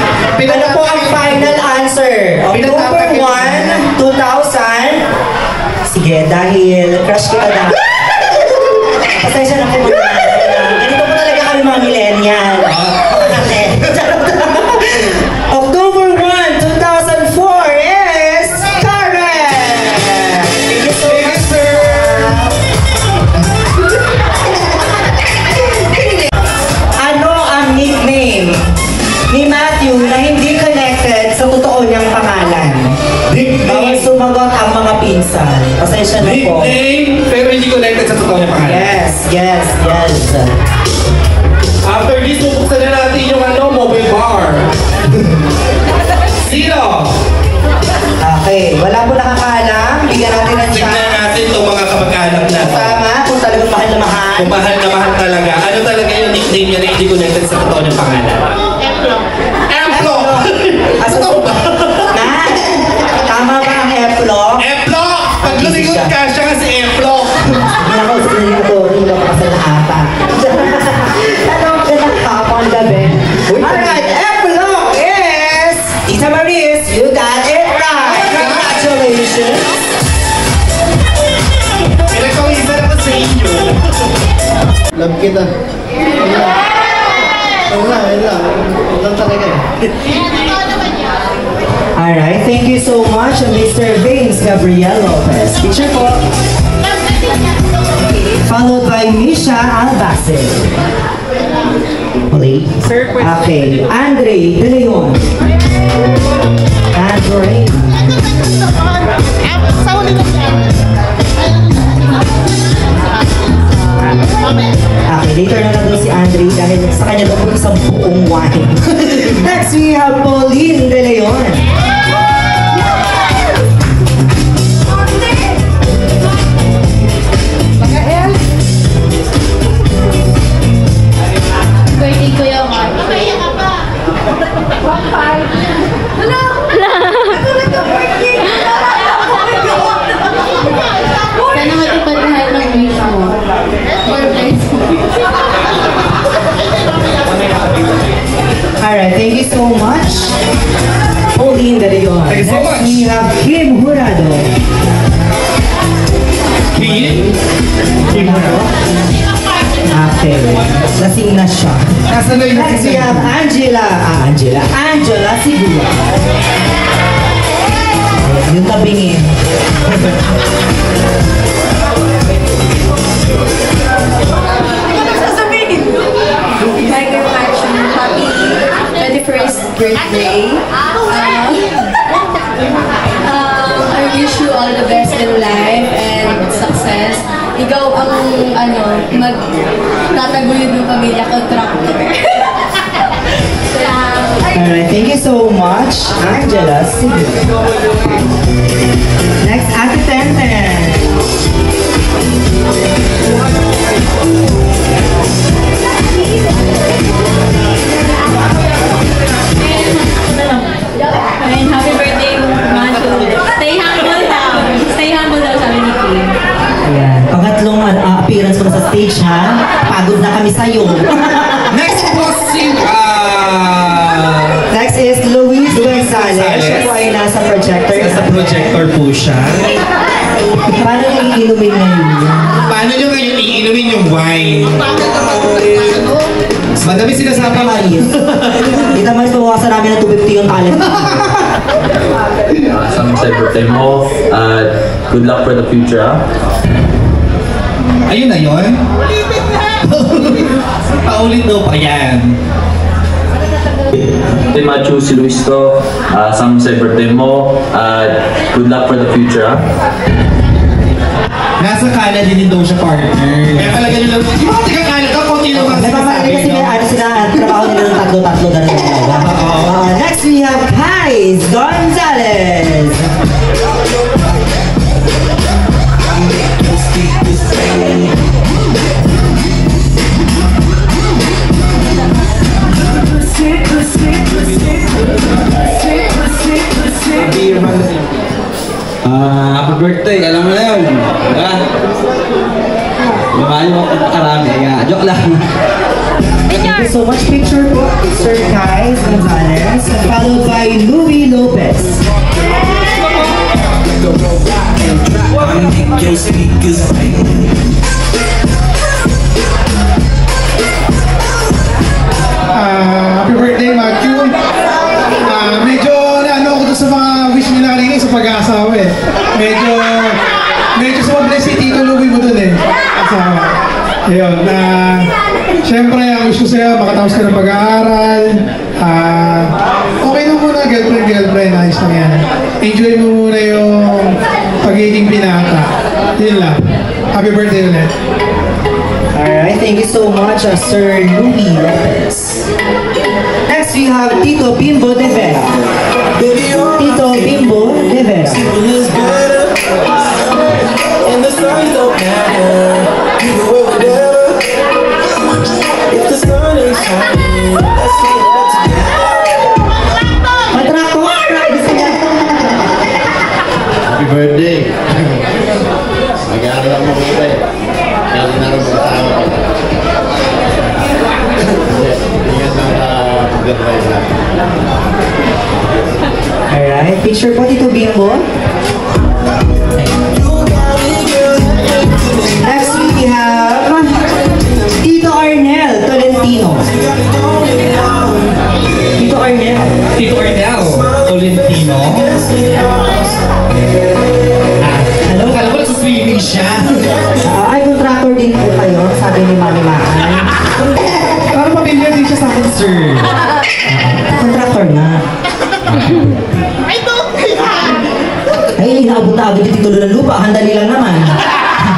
Ano po ang final answer? October 1, 2000. Sige, dahil crush kita dahil. Pasensya na po muna. Ganito po talaga kami mga millennial. October 1, 2004 is correct! Thank you so much, sir! Ano ang nickname ni Matthew na hindi connected sa totoo niyang pangalan? Bawal sumagot ang mga pinsan. Pasensya na po. Nickname, pero hindi connected sa totoo niya pangalan. Yes. After this, bubuksan na natin yung mobile bar. Sino? Okay, wala po nakakaalam. Bigyan natin ng chance. Tignan natin itong mga kamag-anak na. Tama, kung talagang mahal na mahal. Kung mahal na mahal talaga. Ano talaga yung nickname niya na hindi connected sa totoo niyang pangalan? Emplo! Totoo ba? Tama ba ang Emplo? Emplo! Pag lumingon ka, siya kasi Emplo. Hindi na ko sa ko. Hindi na ko kasi nakata. Tanong ka ng kapang gabi. Alright, Emplo is... Tita Maris, you got it right. Congratulations. Pinagpawisan ako sa inyo. Love kita. Lang talaga. Alright, thank you so much, Mr. Vince Gabriel Lopez. Picture po. Followed by Misha Albacid. Okay, Andre De Leon. Andre. Okay, later na lang daw si Andre dahil sa kanya daw po isang buong wine. Next, we have Pauline De Leon. Birthday ko yung sana matupad lahat ng wish mo. Alright, thank you so much. Pauline De Leon. Thank you so much. We have Kim Jurado. Kim Jurado? Okay. Lasing na siya. Nasaan na yung Next, we have Angela Sigula. Yung tabingin. Thank you very much. Happy 21st birthday. I wish you all the best in life and success. Ikaw ang magtataguyod ng pamilya contractor. Alright, thank you so much, Angela. Sige. Next, Ate Tenten. And happy birthday, Macho. Stay humble daw. Stay humble daw, sabi ni Kim. Ayan. Pangatlong appearance ko na sa stage, ha? Pagod na kami sa'yo. Next po Next is Luis Gonzalez. Siya po ay nasa projector. Nasa projector po siya. Paano yung iinumin ngayon? Paano nyo ngayon iinumin yung wine? Madami sinasabi Maris. Kita mas bawasan namin ng 250 yung talent. Some say birthday mo. Good luck for the future. Ayun na yun? Paulit daw pa yan. Birthday Machu, si Luis to. Some say birthday mo. Good luck for the future. Nasa Canada din daw siya, partner. Kaya talaga nila, di ba taga Canada? Kunti lang ang sinasabi, kasi no? ano sila, trabaho nila ng tatlo-tatlo na rin. Next we have Kais Gonzalez. Happy birthday, alam mo na yun. Diba? Lumali mo kung pakarami. Joke lang. Thank you so much. Picture po, Sir Kais Gonzalez, followed by Louie Lopez. Happy birthday, Matthew. Medyo naano ako doon sa mga wish nila kanina sa pag-aasawa eh. Medyo sumabless si Tito Louie mo doon eh. Asawa. Ayun, syempre ang wish ko sa'yo, makatapos ka ng pag-aaral. Okay na muna, girlfriend, ayos lang yan. Enjoy mo muna yung pagiging pinata. Yun lang. Happy birthday ulit. Alright, thank you so much, Sir Louie Lopez. Next, we have Tito Bimbo de Vera. Tito Bimbo de Vera. And the stars don't matter. You can wear whatever. If the sun ain't shining, let's see it together. Happy birthday. Mag-aaral mo ko eh. Kaya na rin mag-asawa ko. Ingat lang na mag-advise na. Alright, picture po Tito Bimbo. Next we have Tito Arnel Tolentino. Tito Arnel Tolentino. Hello? Alam ko nagsuswimming siya. Ay, contractor din po kayo, sabi ni Mami Makan. Parang pamilya din siya sa akin, sir. Contractor na. Ay, inaabot na agad yung titulo ng lupa. Handali lang naman.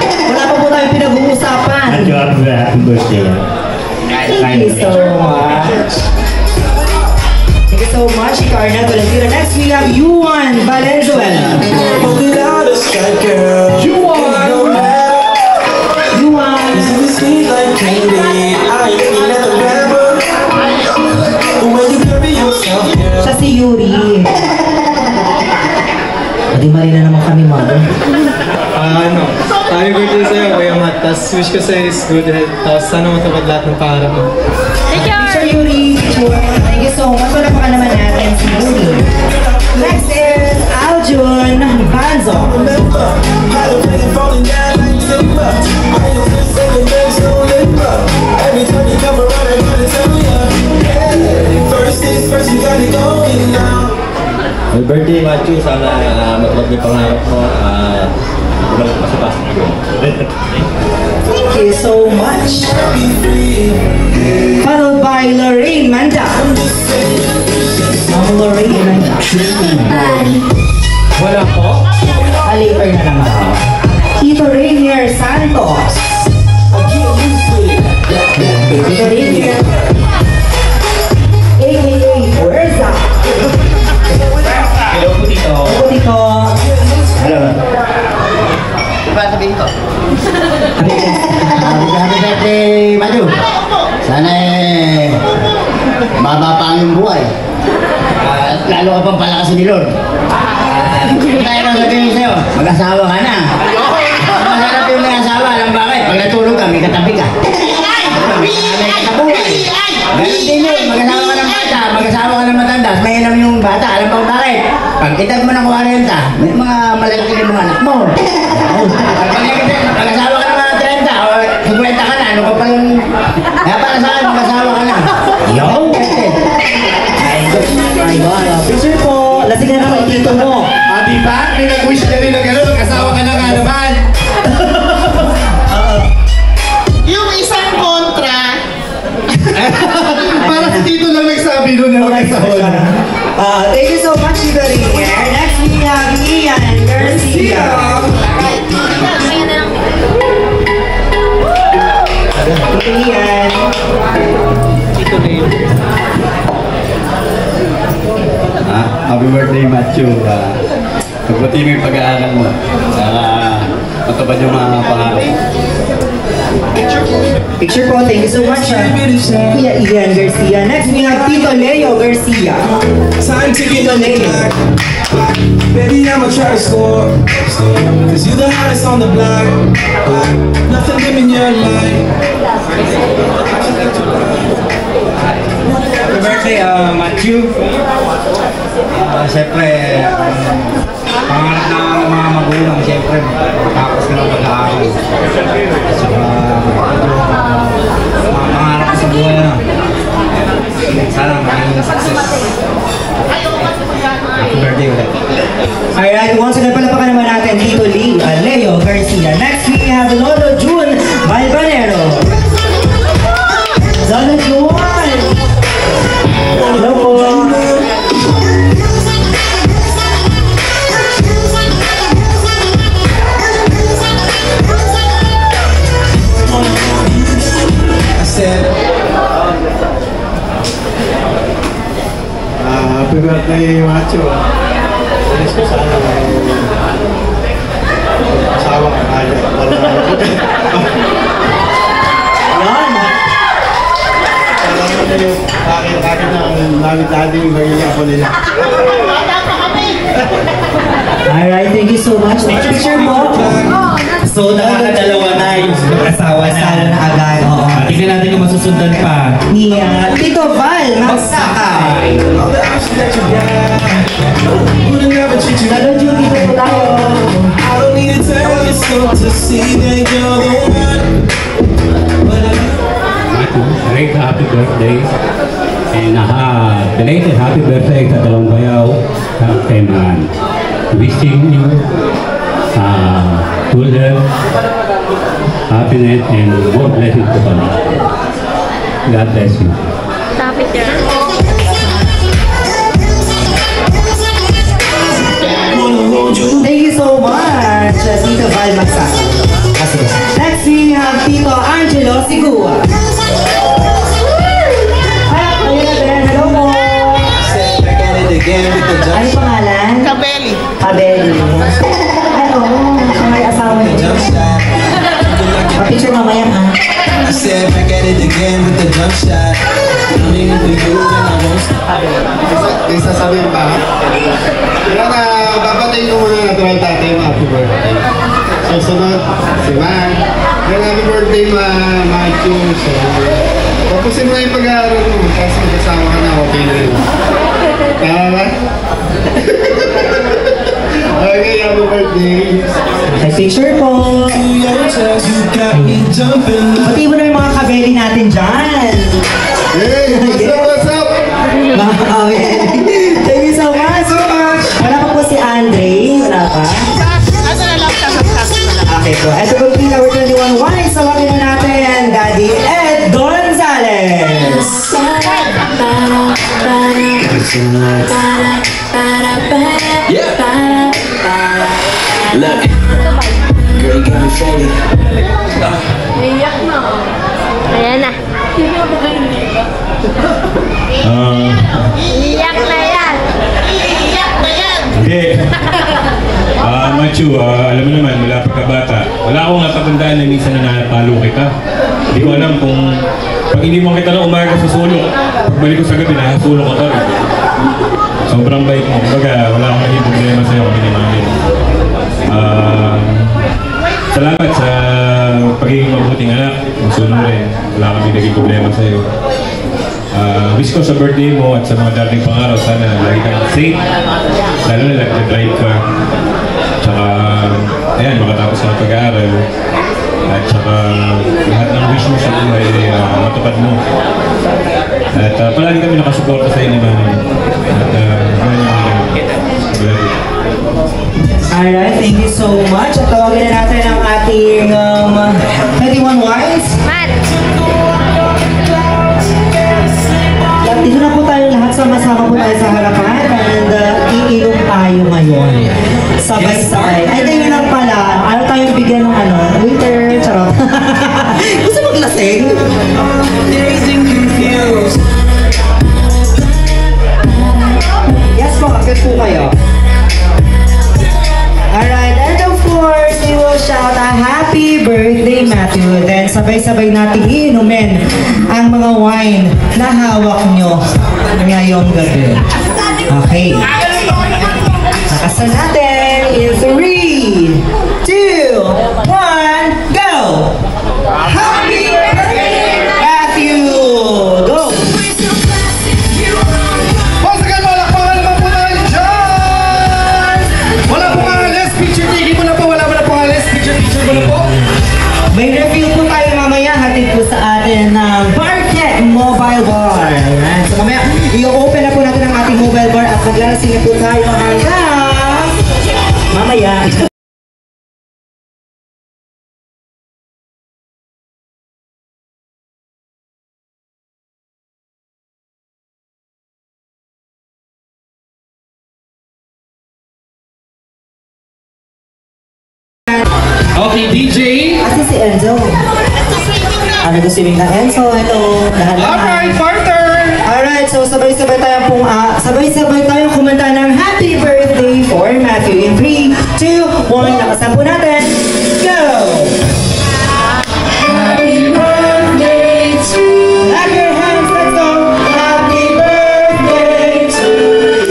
Wala pa po tayong pinag-uusapan. Happy birthday. Thank you so much. Thank you so much, Carna Tolentino. Next, we have Yuan Valenzuela. Siya si Yuri. Madi-mali na naman kami, mother. Happy birthday sa'yo, Kuya Matt. Tapos wish ko sa'yo is good health. Tapos sana matapad lahat ng pangarap mo. Sir Yuri, thank you so much. Wala pa ka naman natin si Yuri. Next is Aljun Banzo. Happy birthday, Machu. Sana matapad yung pangarap mo. Bumalik pa sa taas. Thank you so much. Followed by Lorraine Manda. Lorraine Manda. Wala po? Later na lang ako. Tito Rainier Santos. Tito Rainier. A.K.A. Where's Maju. Sana mababa pa ang iyong buhay. Lalo ka pang palakasin ni Lord. Tayo na sabihin sa'yo, mag-asawa ka na. Masarap yung may asawa, alam bakit? Pag natulog ka, may katabi ka. May katabuhay. Ganun din yun, mag-asawa ka ng bata, mag-asawa ka ng matandas, may alam yung bata, alam mo bakit? Pag kitag mo ng 40, may mga malalaki ng mga anak mo. Mag-asawa ka ng mga 30, o 50 ka na, ano ka pa yung... Kaya para sa akin, mag-asawa ka na. Yo! Ay, wow. Picture po. Lasing na naman dito mo. Diba? May nag-wish ka rin na gano'n, mag-asawa ka na nga naman. Yung isang kontra. Para si Tito lang nagsabi nun na mag-asawa na. Thank you so much, Tito Ringer. Next, we have Ian Garcia. Tito Ian. Tito Leo. Happy birthday, Matthew. Pagpati mo yung pag-aaral mo. Matapad yung mga pangarap. Picture po. Thank you so much. Ian Garcia. Next, we have Tito Leo Garcia. Tito Leo. Baby, I'ma try to score. Cause you the hottest on the block. Nothing dim in your light. Happy birthday, Matthew. Siyempre, pangarap na ng mga magulang, siyempre, makapos ka ng pag-aaral. Saka, mga pangarap sa buhay na. Sana maging success. Happy birthday ulit. Alright, once again, palapakan naman natin Tito Leo Garcia. Next, we have Lolo Jun Balbanero. Lolo Jun! Hello po! Happy birthday, Macho. Alis ko sana asawa ka kaya. Yan! Alam mo na yung bakit na ang dami-dami yung bagay ako nila. Alright, thank you so much. Next picture mo. So, nakakadalawa na yung asawa na. Asawa na agad, oo. Tingnan natin kung masusundan pa. Ni Tito Val Magsakay. Lalo Judy po tayo. I don't need to tell you so to see that you're the one. Great happy birthday. And belated happy birthday sa dalawang bayaw, kay Man. Wishing you good health, happiness, and more blessings to come. God bless you. Thank you so much, Tito Val Magsakay. Next, we have Tito Angelo Sigua. Hello po. Ano pangalan? Kabeli. Kabeli. Ay, oo. Siya may asawa niya. Picture mamaya ha. I said back at it again with the jump shot. I'm aiming for you and I won't stop. May sasabihin pa. Kaya na, babatayin ko muna natural tatay mo. Happy birthday. Susunod, si Man. Kaya happy birthday, Matthew. Tapusin mo na yung pag-aaral mo. Kasi magkasama ka na, okay na yun. Tama ba? Okay, happy birthday. May picture po. Pati mo na yung mga kabeli natin dyan. Hey, what's up? Thank you so much. Wala pa po si Andre. Wala pa. Asa na lang siya sa Okay po. Ito po yung Tower 21 Wine. Sawagin na natin, Daddy Ed Gonzalez. Yeah. Look, girl, you got me faded. Iyak na. Ayan na. Iyak na yan. Iyak na yan. Okay. Matthew, alam mo naman, mula pagkabata, wala akong napagandaan na minsan na napalo kita. Hindi ko alam kung pag iniwan kita na umaga sa sulok, pagbalik ko sa gabi, nakasulok ka rin. Sobrang bait mo. Kumbaga, wala akong naging problema sa'yo kami ni Mami. Salamat sa pagiging mabuting anak. Masunod rin. Wala kami naging problema sa'yo. Wish ko sa birthday mo at sa mga dating pangaraw, sana lagi kang safe. Lalo na nag-drive ka. Tsaka, ayan, makatapos ka ng pag-aaral. At tsaka, lahat ng wish mo sa buhay ay matupad mo. At palagi kami nakasuporta sa inyo namin. At Alright, thank you so much. At tawagin na natin ang ating 31 Wines. Dito na po tayo lahat, sama-sama po tayo sa harapan and iinom tayo ngayon. Sabay-sabay. Ay, kayo lang pala. Ano tayong bigyan ng waiter? Charot. Gusto maglasing? Yes po, agad po kayo. Alright, and of course, we will shout a happy birthday, Matthew. Then sabay-sabay natin iinumin ang mga wine na hawak nyo ngayong gabi. Okay. Nakasal natin in 3, 2, 1, go! Happy birthday, Matthew! Go! May review po tayo mamaya, hatid po sa atin ng Bartek Mobile Bar. Ayan. So mamaya, i-open na po natin ang ating mobile bar at maglalasing na po tayo hanggang mamaya. Okay, DJ. Asa si Enzo? Ano gusto yung na Enzo? Hello. Alright, partner. Alright, so sabay-sabay tayo pong sabay-sabay tayo kumanta ng happy birthday for Matthew. In 3, 2, 1, nakasampo natin. Go! Happy birthday to you. Clap your hands, let's go. Happy birthday to you.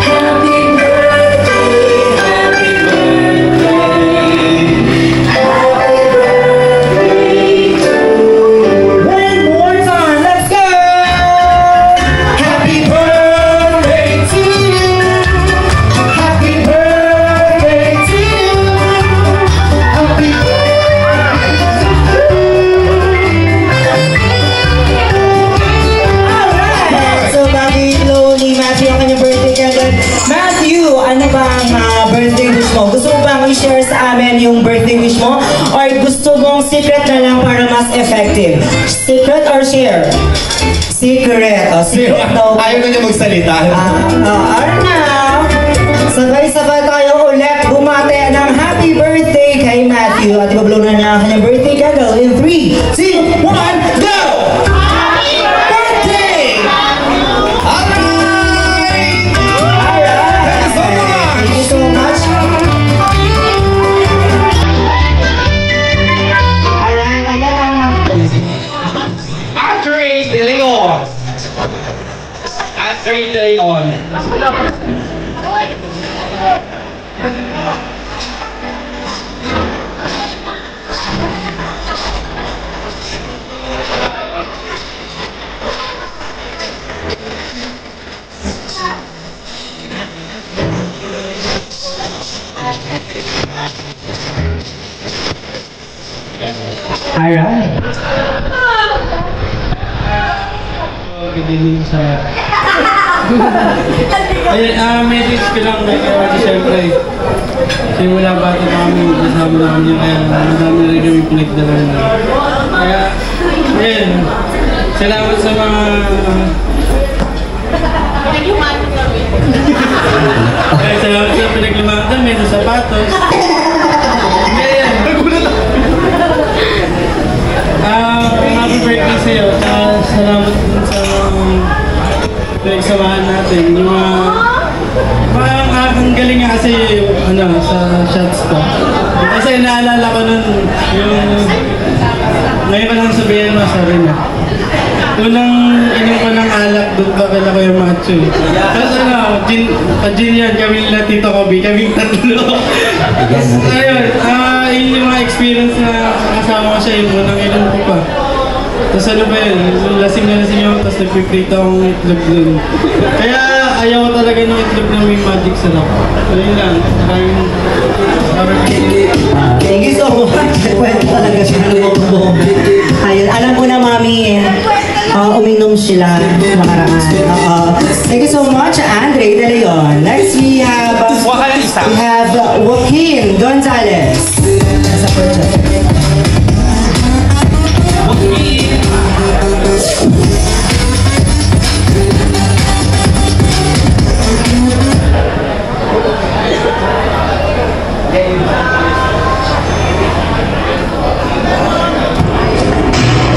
Happy birthday, happy birthday. Happy birthday to you. One more time, let's go. Happy birthday to you. Happy birthday to you. Happy birthday. Alright! So, bakit low ni Matthew ang kanyang birthday kagad? Matthew, ano ba ang birthday wish mo? Gusto mo bang i-share sa amin yung birthday wish mo? Or gusto mong secret na lang para mas effective? Secret or share? Secret. O, secret daw. Ayaw na niya magsalita. Arnav, sabay-sabay tayo ulit bumate ng happy birthday kay Matthew. At ibablow na niya ang kanyang birthday candle in 3, 2, 1, go! Happy birthday! Alright! Thank you so much. Alright, Andre De Leon. Andre De Leon. Alright. Kadiling sa... Ayun, message ko lang kasi siyempre simula bata pa kami kasama namin niya kaya madami rin kami pinagdala na. Kaya, ayun, salamat sa mga... Kaya salamat sa pinaglumakad namin sa sapatos. Ngayon, happy birthday sa'yo. Salamat din sa pinagsamahan natin. Yung mga ang galing nga kasi sa shots ko. Kasi naalala ko nun, ngayon ko lang sabihin mo, sorry na. Unang inom ko ng alak, doon pa kala ko yung macho eh. Tapos pa-gin yan, kami nila Tito Kobe, kaming tatlo. Tapos ayun, yun yung mga experience na kasama ko siya, yung unang inom ko pa. Tapos ano ba yun, lasing na lasing ako, tapos nagpiprito akong itlog nun. Kaya ayaw ko talaga ng itlog na may magic sarap. Ayun lang, thank you so much. Pwede talaga siya lumubog. Ayun, alam ko na mami, uminom sila nakaraan. Thank you so much, Andre De Leon. Next we have Joaquin Gonzalez. Sa purchase.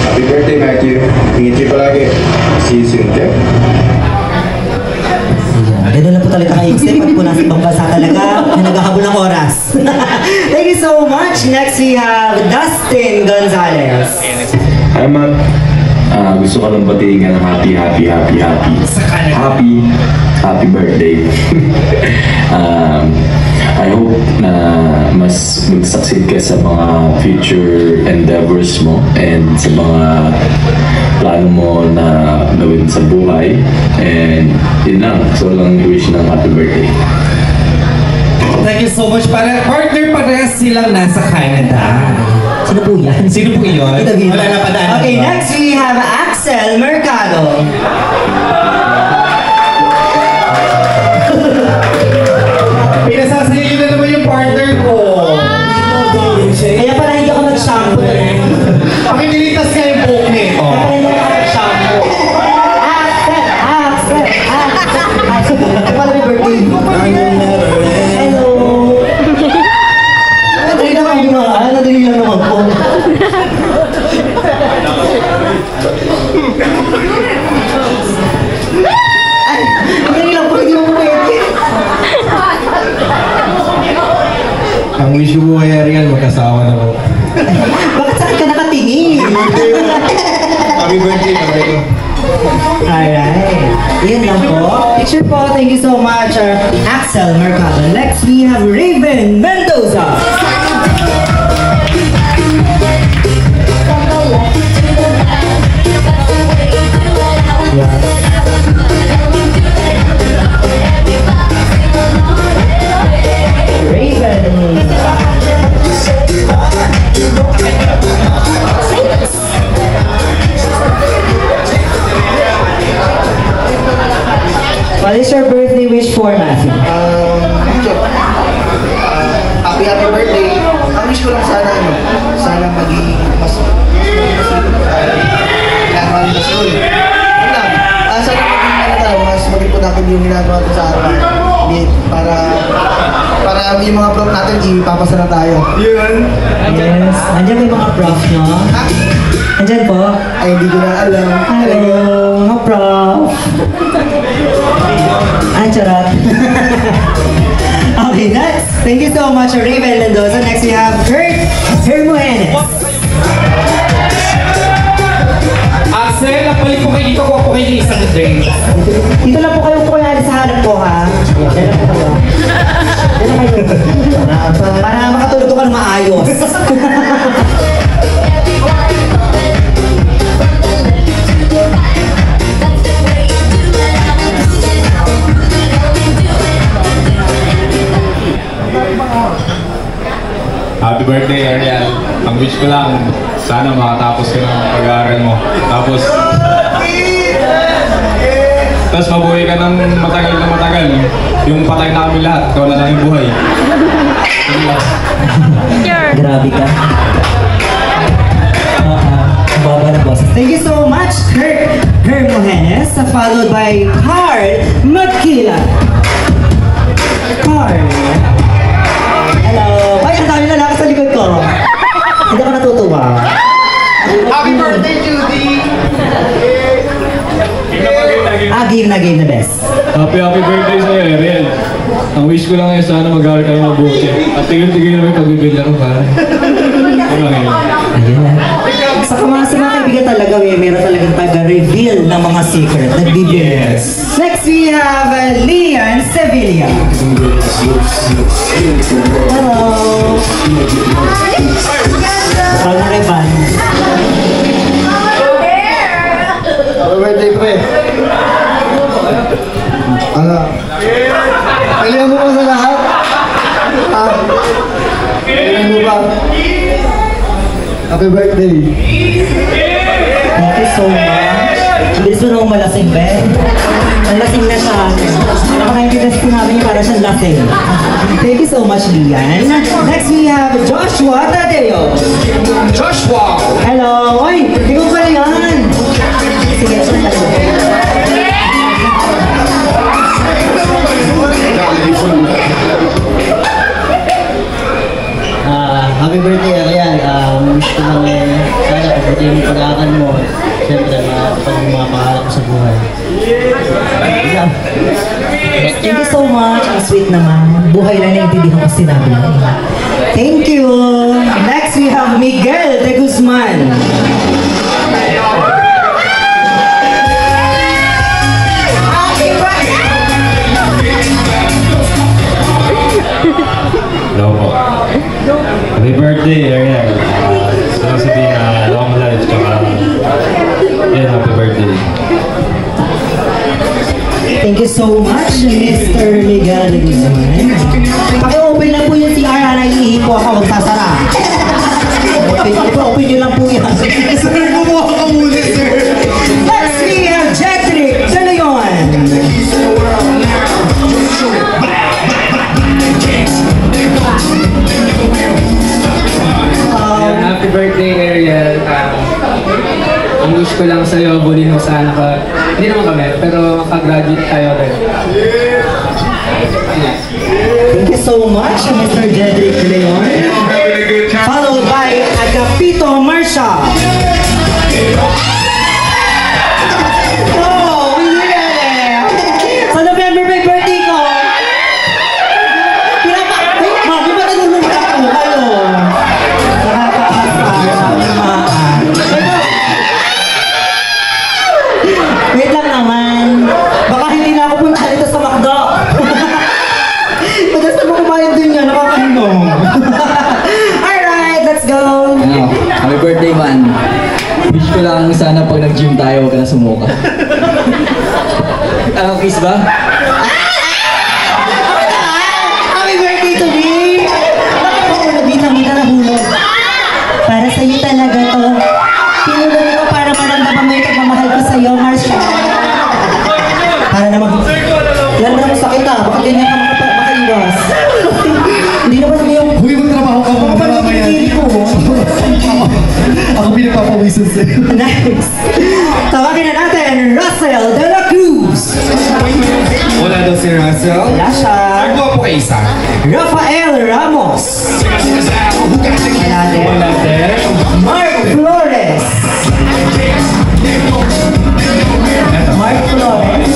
Happy birthday, Matthew. Ingat kayo palagi. See you soon, okay? Ganun lang po talaga kayo. Kasi pag po nasa ibang bansa talaga, naghahabol ng oras. Thank you so much. Next we have Dustin Gonzalez. Hi, Matt. Gusto ko lang batiin ng happy birthday. I hope na mas mag-succeed ka sa mga future endeavors mo and sa mga plano mo na gawin sa buhay. And yun lang, so lang wish ng happy birthday. Thank you so much. Partner parehas silang nasa Canada. Sino po yan? Sino po yun? Wala na padaan. Okay, next we have Axel Mercado. Pinasasayin na naman yung partner ko. Kaya pala hindi ako nag-shampoo. Pakinilitas ka yung buhok nito. Shampoo. Axel. Pala may birthday. Hello. Nadali lang naman po. Nadali lang po, hindi mo po pwede. Ang wish mo kay Ariel, magkasawa na po. Bakit saan ka nakatingin? Happy birthday, kamay ko. Alright. Yun lang po. Picture po. Thank you so much, Axel Mercado. Next, we have Raven Mendoza. What is your birthday wish for, Matthew? Happy birthday. Ang wish ko lang sana maging mas kailangan ng school. Yun lang. Sana mas maging productive yung ginagawa natin sa araw. Para yung mga prof natin, ipapasa na tayo. Yun. Yes. Andiyan may mga prof, no? Andiyan po? Ay, hindi ko na alam. Hello, mga prof. Ay, charot. Okay, next. Thank you so much, Raven Mendoza. Next, we have Kurt Hermogenes. Axel, napalik ko kayo dito. Kuha po kayo isang drink. Dito lang po kayo sa hanap ko, ha? Dito lang po kayo. Para makatulog ko ka na maayos. Happy birthday, Ariel. Ang wish ko lang, sana makatapos ka ng pag-aaral mo. Tapos mabuhay ka ng matagal na matagal. Yung patay na kami lahat, ikaw na lang yung buhay. Grabe ka. Baba na boss. Thank you so much, Kurt Hermogenes, followed by Carl Magkila. Carl. Hello. Ay, ang dami lalaki sa likod ko. Hindi ako natutuwa. Happy birthday, Judy! Game na best. Happy birthday sa'yo, Ariel. Ang wish ko lang ngayon sana mag-aaral kayo mabuti. At tigil-tigil naman yung pagbibigyan ko pare. Ayan. Sa mga kaibigan talaga, meron talagang taga-reveal ng mga secret. Nagbibigay. Next, we have Leon Sevilla. Hello. Parang na kay Van. Happy birthday, pre. Ano? Kailangan mo ba sa lahat? Kailangan mo ba? Happy birthday. Thank you so much. Bilis mo nung malasing, Ben. Malasing na siya. Napaka-interest ko namin yung para siyang lasing. Thank you so much, Lian. Next, we have Joshua Tadeo. Joshua! Hello! Oy! Hindi ko pala yan! Sige, Happy birthday, Ariel. Wish ko lang sana pagdating yung pag-aaral mo. Siyempre, makakapag yung mga pangarap ko sa buhay. Thank you so much. Ang sweet naman. Buhay lang naintindihan ko sinabi. Thank you. Next, we have Miguel de Guzman. Hello po. Happy birthday, Ariel. Gusto lang sabihin long life, tsaka happy birthday. Thank you so much, Mr. Miguel de Guzman. Paki-open lang po yung CR na iihi ko ako magsasara. Open nyo lang po yan. Sir, bumuha ka muna, sir. Next, we have Jedrick De Leon. Happy birthday, Ariel. Ang wish ko lang sa'yo, bulin mo sana ka. Hindi naman kami, pero makagraduate tayo rin. Thank you so much, Mr. Jedrick De Leon. Followed by Agapito Marcia. Oh, hindi na Sa November may birthday ko. Mami, ba't nalulungkot ako kayo? Wait lang naman. Baka hindi na ako punta dito sa McDo. Madalas na kumain din yan, nakakahinom. Alright, let's go. Happy birthday, man. Wish ko lang sana pag nag-gym tayo, huwag ka na sumuka. Kiss ba? Happy birthday to me! Bakit ako nabitang-bita na hulog? Para sa'yo talaga to. Pinulog ko para maramdaman mo yung pagmamahal ko sa'yo, Marcia. Para naman... Yan na mo sakit ah. Bakit ganyan ka makaiwas? Hindi naman yung... Huy, magtrabaho ka mo. Mamaya. Ako pinagpapawisan sa'yo. Nice. Tawagin na natin, Russell De La Cruz. Wala daw si Russell. Wala siya. Nagwa po kayo isa. Rafael Ramos. Wala din. Mark Flores. Mark Flores.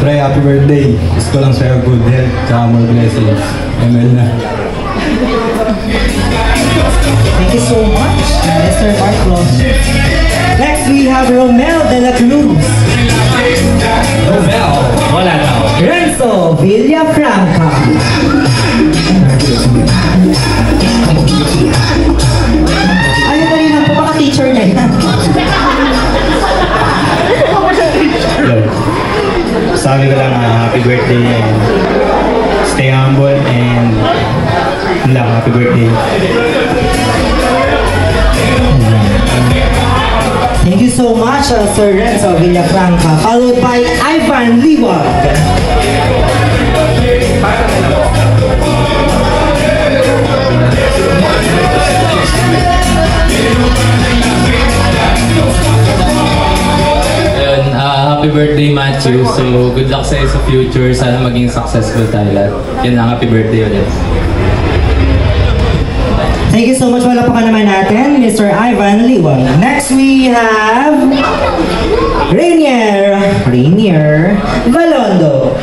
Pre, happy birthday. Gusto lang sa'yo good health, tsaka more blessings. ML na. Thank you so much, Mr. Mark Flores. Next, we have Romel De La Cruz. Romel, wala daw. Renzo Villafranca. Ayun na rin ang pagkaka-teacher na yan. Sabi ko lang happy birthday and stay humble and lang happy birthday. Thank you so much, Sir Renzo Villafranca. Followed by Ivan Liwag. Happy birthday, Matthew. So, good luck sa'yo sa future. Sana maging successful tayo lahat. Yan lang, happy birthday ulit. Thank you so much. Wala pa ka naman natin, Mr. Ivan Liwag. Next we have Rainier Valondo.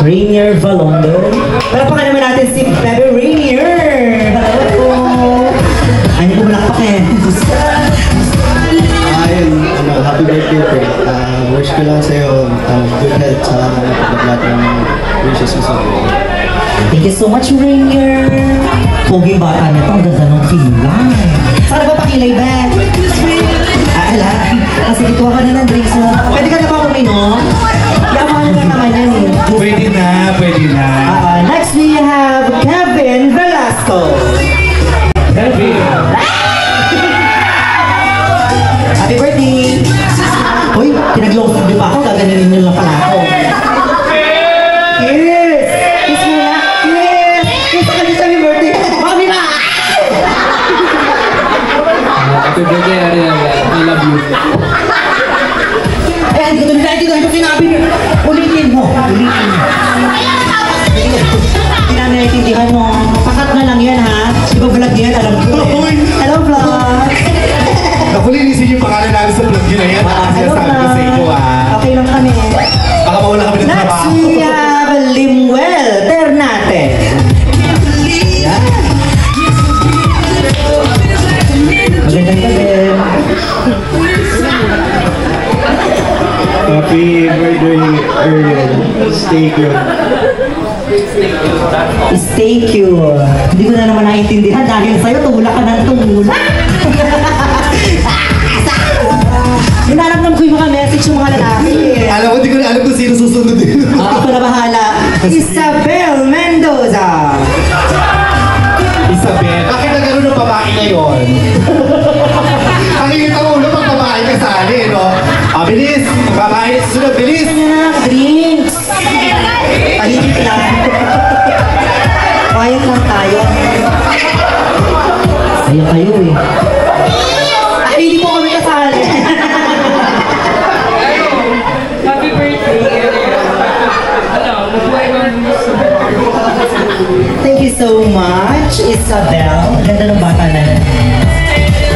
Rainier Valondo. Wala pa ka naman natin si Bebe Rainier. Hello. Ano ko malakpak eh. Ayun, happy birthday po. Wish ko lang sa'yo good health sa lahat ng wishes mo sa buhay. Thank you so much, Rainier. Pogi bata na ito. Ang ganda ng kilay. Saan ba pakilay, Ben? Ala. Kasi ituwa ka na ng drinks mo. Pwede ka na ba uminom? Yaman ka naman yan eh. Pwede na. Next we have Kevin Velasco. Kevin. Happy birthday! Uy, pinag-low-food pa ako. Gaganin nyo lang pala ako. Yes! Kiss mo na! Yes! Kiss ka dito happy birthday! Mami na! Happy birthday, Ariel. I love you. Eh, hindi ko ito sinabi. Ulitin mo. Hindi na naiintindihan mo. Pakat na lang yan, ha? Di ba vlog yan? Alam ko. Hello, vlog! Naku, linisin yung pangalan namin sa vlog yun na yan. Sinasabi ko sa inyo, Okay lang kami. Baka mawala kami ng trabaho. Next we have Limuel Ternate. Magandang gabi. Happy birthday, Ariel. Stay cute. Stay cute. Hindi ko na naman naiintindihan dahil sa'yo tumula ka ng tumula. Hinaramdam ko yung mga message ng mga lalaki. Alam mo, di ko na alam kung sino susunod din. Ako na bahala. Isabel Mendoza. Isabel, bakit nagkaroon ng babae ngayon? Pakikita mo ulo pag babae kasali, no? Bilis! Babae, sunod, bilis! Drinks! Tahimik lang. Quiet lang tayo. Ayaw kayo eh. Ay, hindi po kami kasali. Happy birthday. Thank you so much, Isabel. Ganda ng bata na.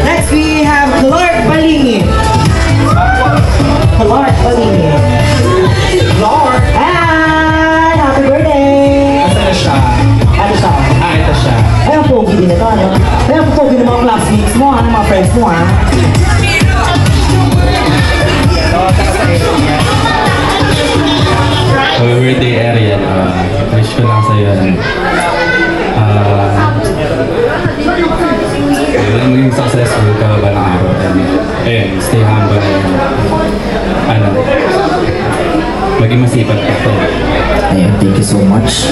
Next, we have Clark Balingi. Clark Balingi. Clark! Hi! Happy birthday! Asa na siya? Ano siya? Ito siya. Ay, ang pogi din ito, ano? Ay, ang pogi ng mga classmates mo, ano? Mga friends mo, ha? Happy birthday, Ariel. Wish ko lang sa'yo. Maging successful ka ba ng araw. And stay humble. Maging masipag ka to. Ayan, thank you so much.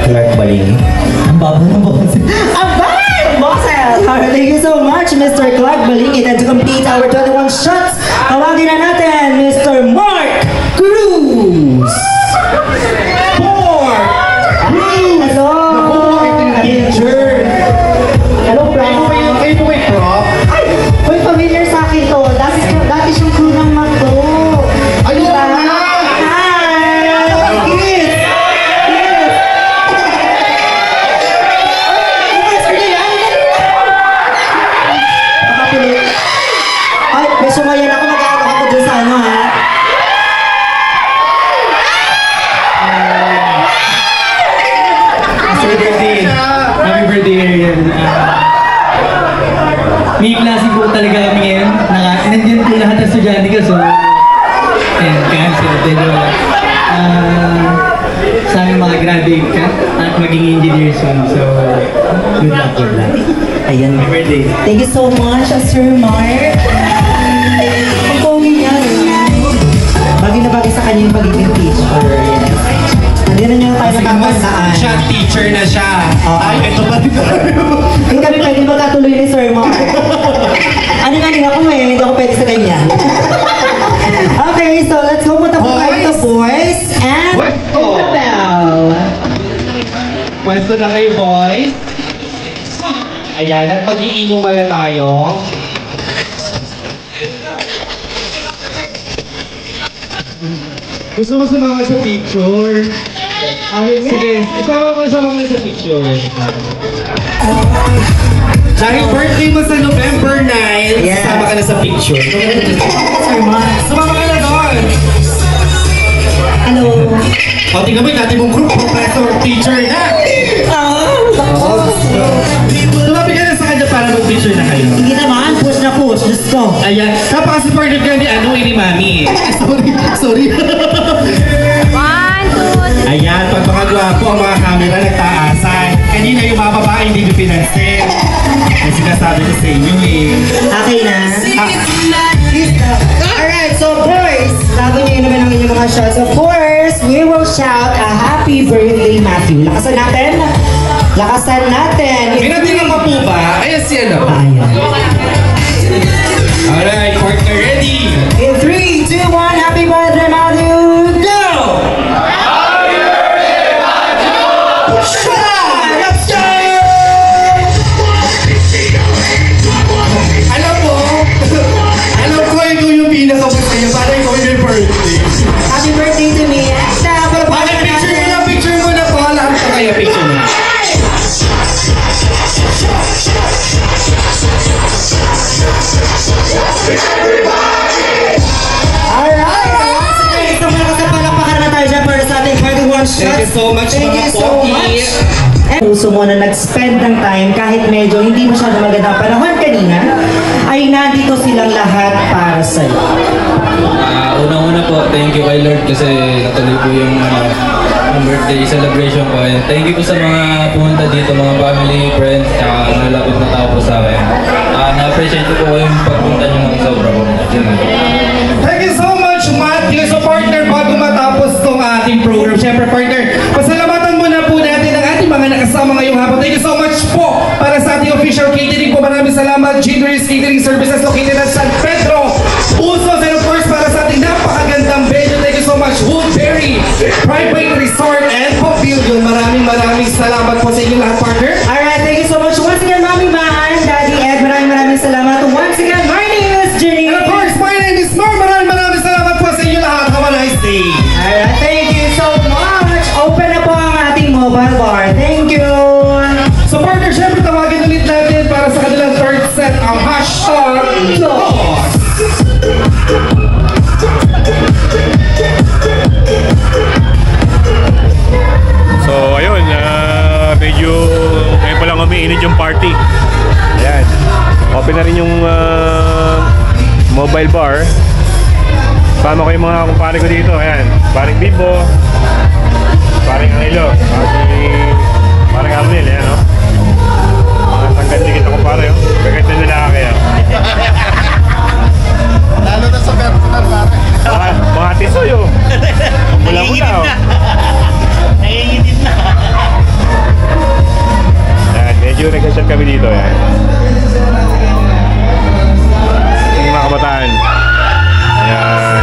Clark Balingi. Ang babo ng boses. Ang babo! Boses! Thank you so much, Mr. Clark Balingi. And to complete our 21 shots, tawagin na natin, Mr. Mark Cruz! Mark! Hello! Picture! Hello, Frank. Kayo po may prop? Ay! Uy, familiar sa akin to. Dati siyang crew ng Magdo. Ayun na! Ay, may sumayan ako. Mag-aalok ako dun sa ano, ha? Happy birthday. Happy birthday, Ariel. May klase po talaga kami ngayon. Nandiyan po lahat ng estudyante ko. So, ayan, cancel. Pero, sa aming mga graduate ka at maging engineer soon. So, good luck, good luck. Ayan. Happy birthday. Thank you so much, Sir Mark. Ang pogi niya. Bagay na bagay sa kanyang pagiging teacher. Hindi na niyo tayo nakakasaan. Siya, teacher na siya. Ay, ito pa din tayo. Hindi kami pwede magkatuloy ni Sir Mark. Ano nga ako eh, hindi ako pwede sa kanya. Okay, so let's go punta po kayo to boys and Isabel. Pwesto na kayo, boys. Ayan, at mag-iinuman na tayo. Gusto mo sumama sa picture? Sige, isama mo sa picture. Dahil birthday mo sa November 9, Yes. sama ka na sa picture. Sumama ka na doon. Hello. O, tingnan mo yung natin mong group, professor, teacher na. Tumabi ka na sa kanya para mag-picture na kayo. Hindi naman, push na push. Diyos ko. Ayan, kapag-supported ka ni ni Mami. Sorry. Ayan, pag mga gwapo ang mga camera nagtaasan. Kanina yung mga babae hindi nyo pinansin. Kasi sinasabi ko sa inyo eh. Okay na. Alright, so boys, bago nyo naman ang inyong mga shots, of course, we will shout a happy birthday, Matthew. Lakasan natin. Lakasan natin. Pinatilang pa po ba? Ayan siya na. Alright, partner ready. In 3, 2, 1, happy birthday, Matthew. Go! Happy birthday to me. Picture mo na po. Lahat ka kaya picture mo. Alright. Isang malakas na palakpakan na tayo dyan para sa ating 21 shots. Thank you so much, mga Poki. Puso mo na nag-spend ng time kahit medyo hindi masyado magandang panahon kanina, ay nandito silang lahat para sa'yo. Unang-una po, thank you kay Lord kasi natuloy po yung birthday celebration ko. And thank you po sa mga pumunta dito, mga family, friends, nalapit na tao po sa akin. Na-appreciate ko po yung pagpunta nyo ng sobra po. Thank you so much, Matthew. So partner, bago matapos tong ating program, syempre partner, pasalamatan muna po natin ang ating mga nakasama ngayong hapon. Thank you so much po para sa ating official catering po. Maraming salamat, Ginnery's Catering Services located at San Pedro, Usos, and of course para sa ating napakagandang venue. Thank you so much, Woodbury Private Resort and Pavilion. Maraming salamat po sa inyo lahat, partner. Alright, thank you so much once again, Mami Man, Daddy Ed. Maraming salamat. Once again, my name is Ginny. And of course, my name is Norm. Maraming salamat po sa inyo lahat. Have a nice day. Alright, thank you so much. Open na po ang ating mobile bar. Thank you. So partner, syempre tawagin ulit natin para sa kanilang third set ang hashtag Toss. So ayun, medyo ngayon pa lang umiinit yung party. Ayan. Open na rin yung mobile bar. Sama ko yung mga kumpare ko dito. Ayan. Paring Bimbo, paring Angelo, paring Arnel. Ayan, no? Mga tanggal-dikit na kumpare. Gaganda nila kaya. Lalo na sa personal pare. Mga tisoy, oh. Mula-mula, oh. Nangingitit na. Ayan, medyo nag-shot kami dito. Ayan. Yung mga kabataan. Ayan.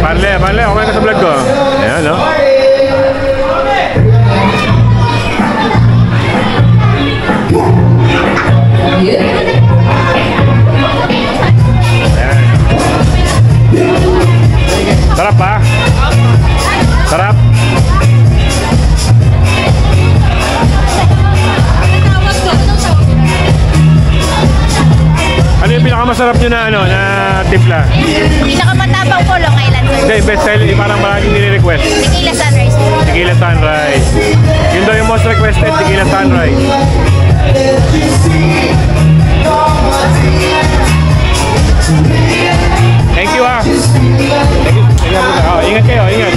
Panle, okay na sa vlog ko. Ayan, no? Sarap ba? Sarap? Ano yung pinakamasarap nyo na ano, na tipla? Pinakamatapang po Long Island. Hindi, best seller, parang maraming nire-request. Tequila Sunrise. Tequila Sunrise. Yun daw yung most requested, Tequila Sunrise. Thank you ah. Thank you. Oh, ingat kayo, ingat.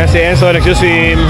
Yan si Enzo nagsuswim.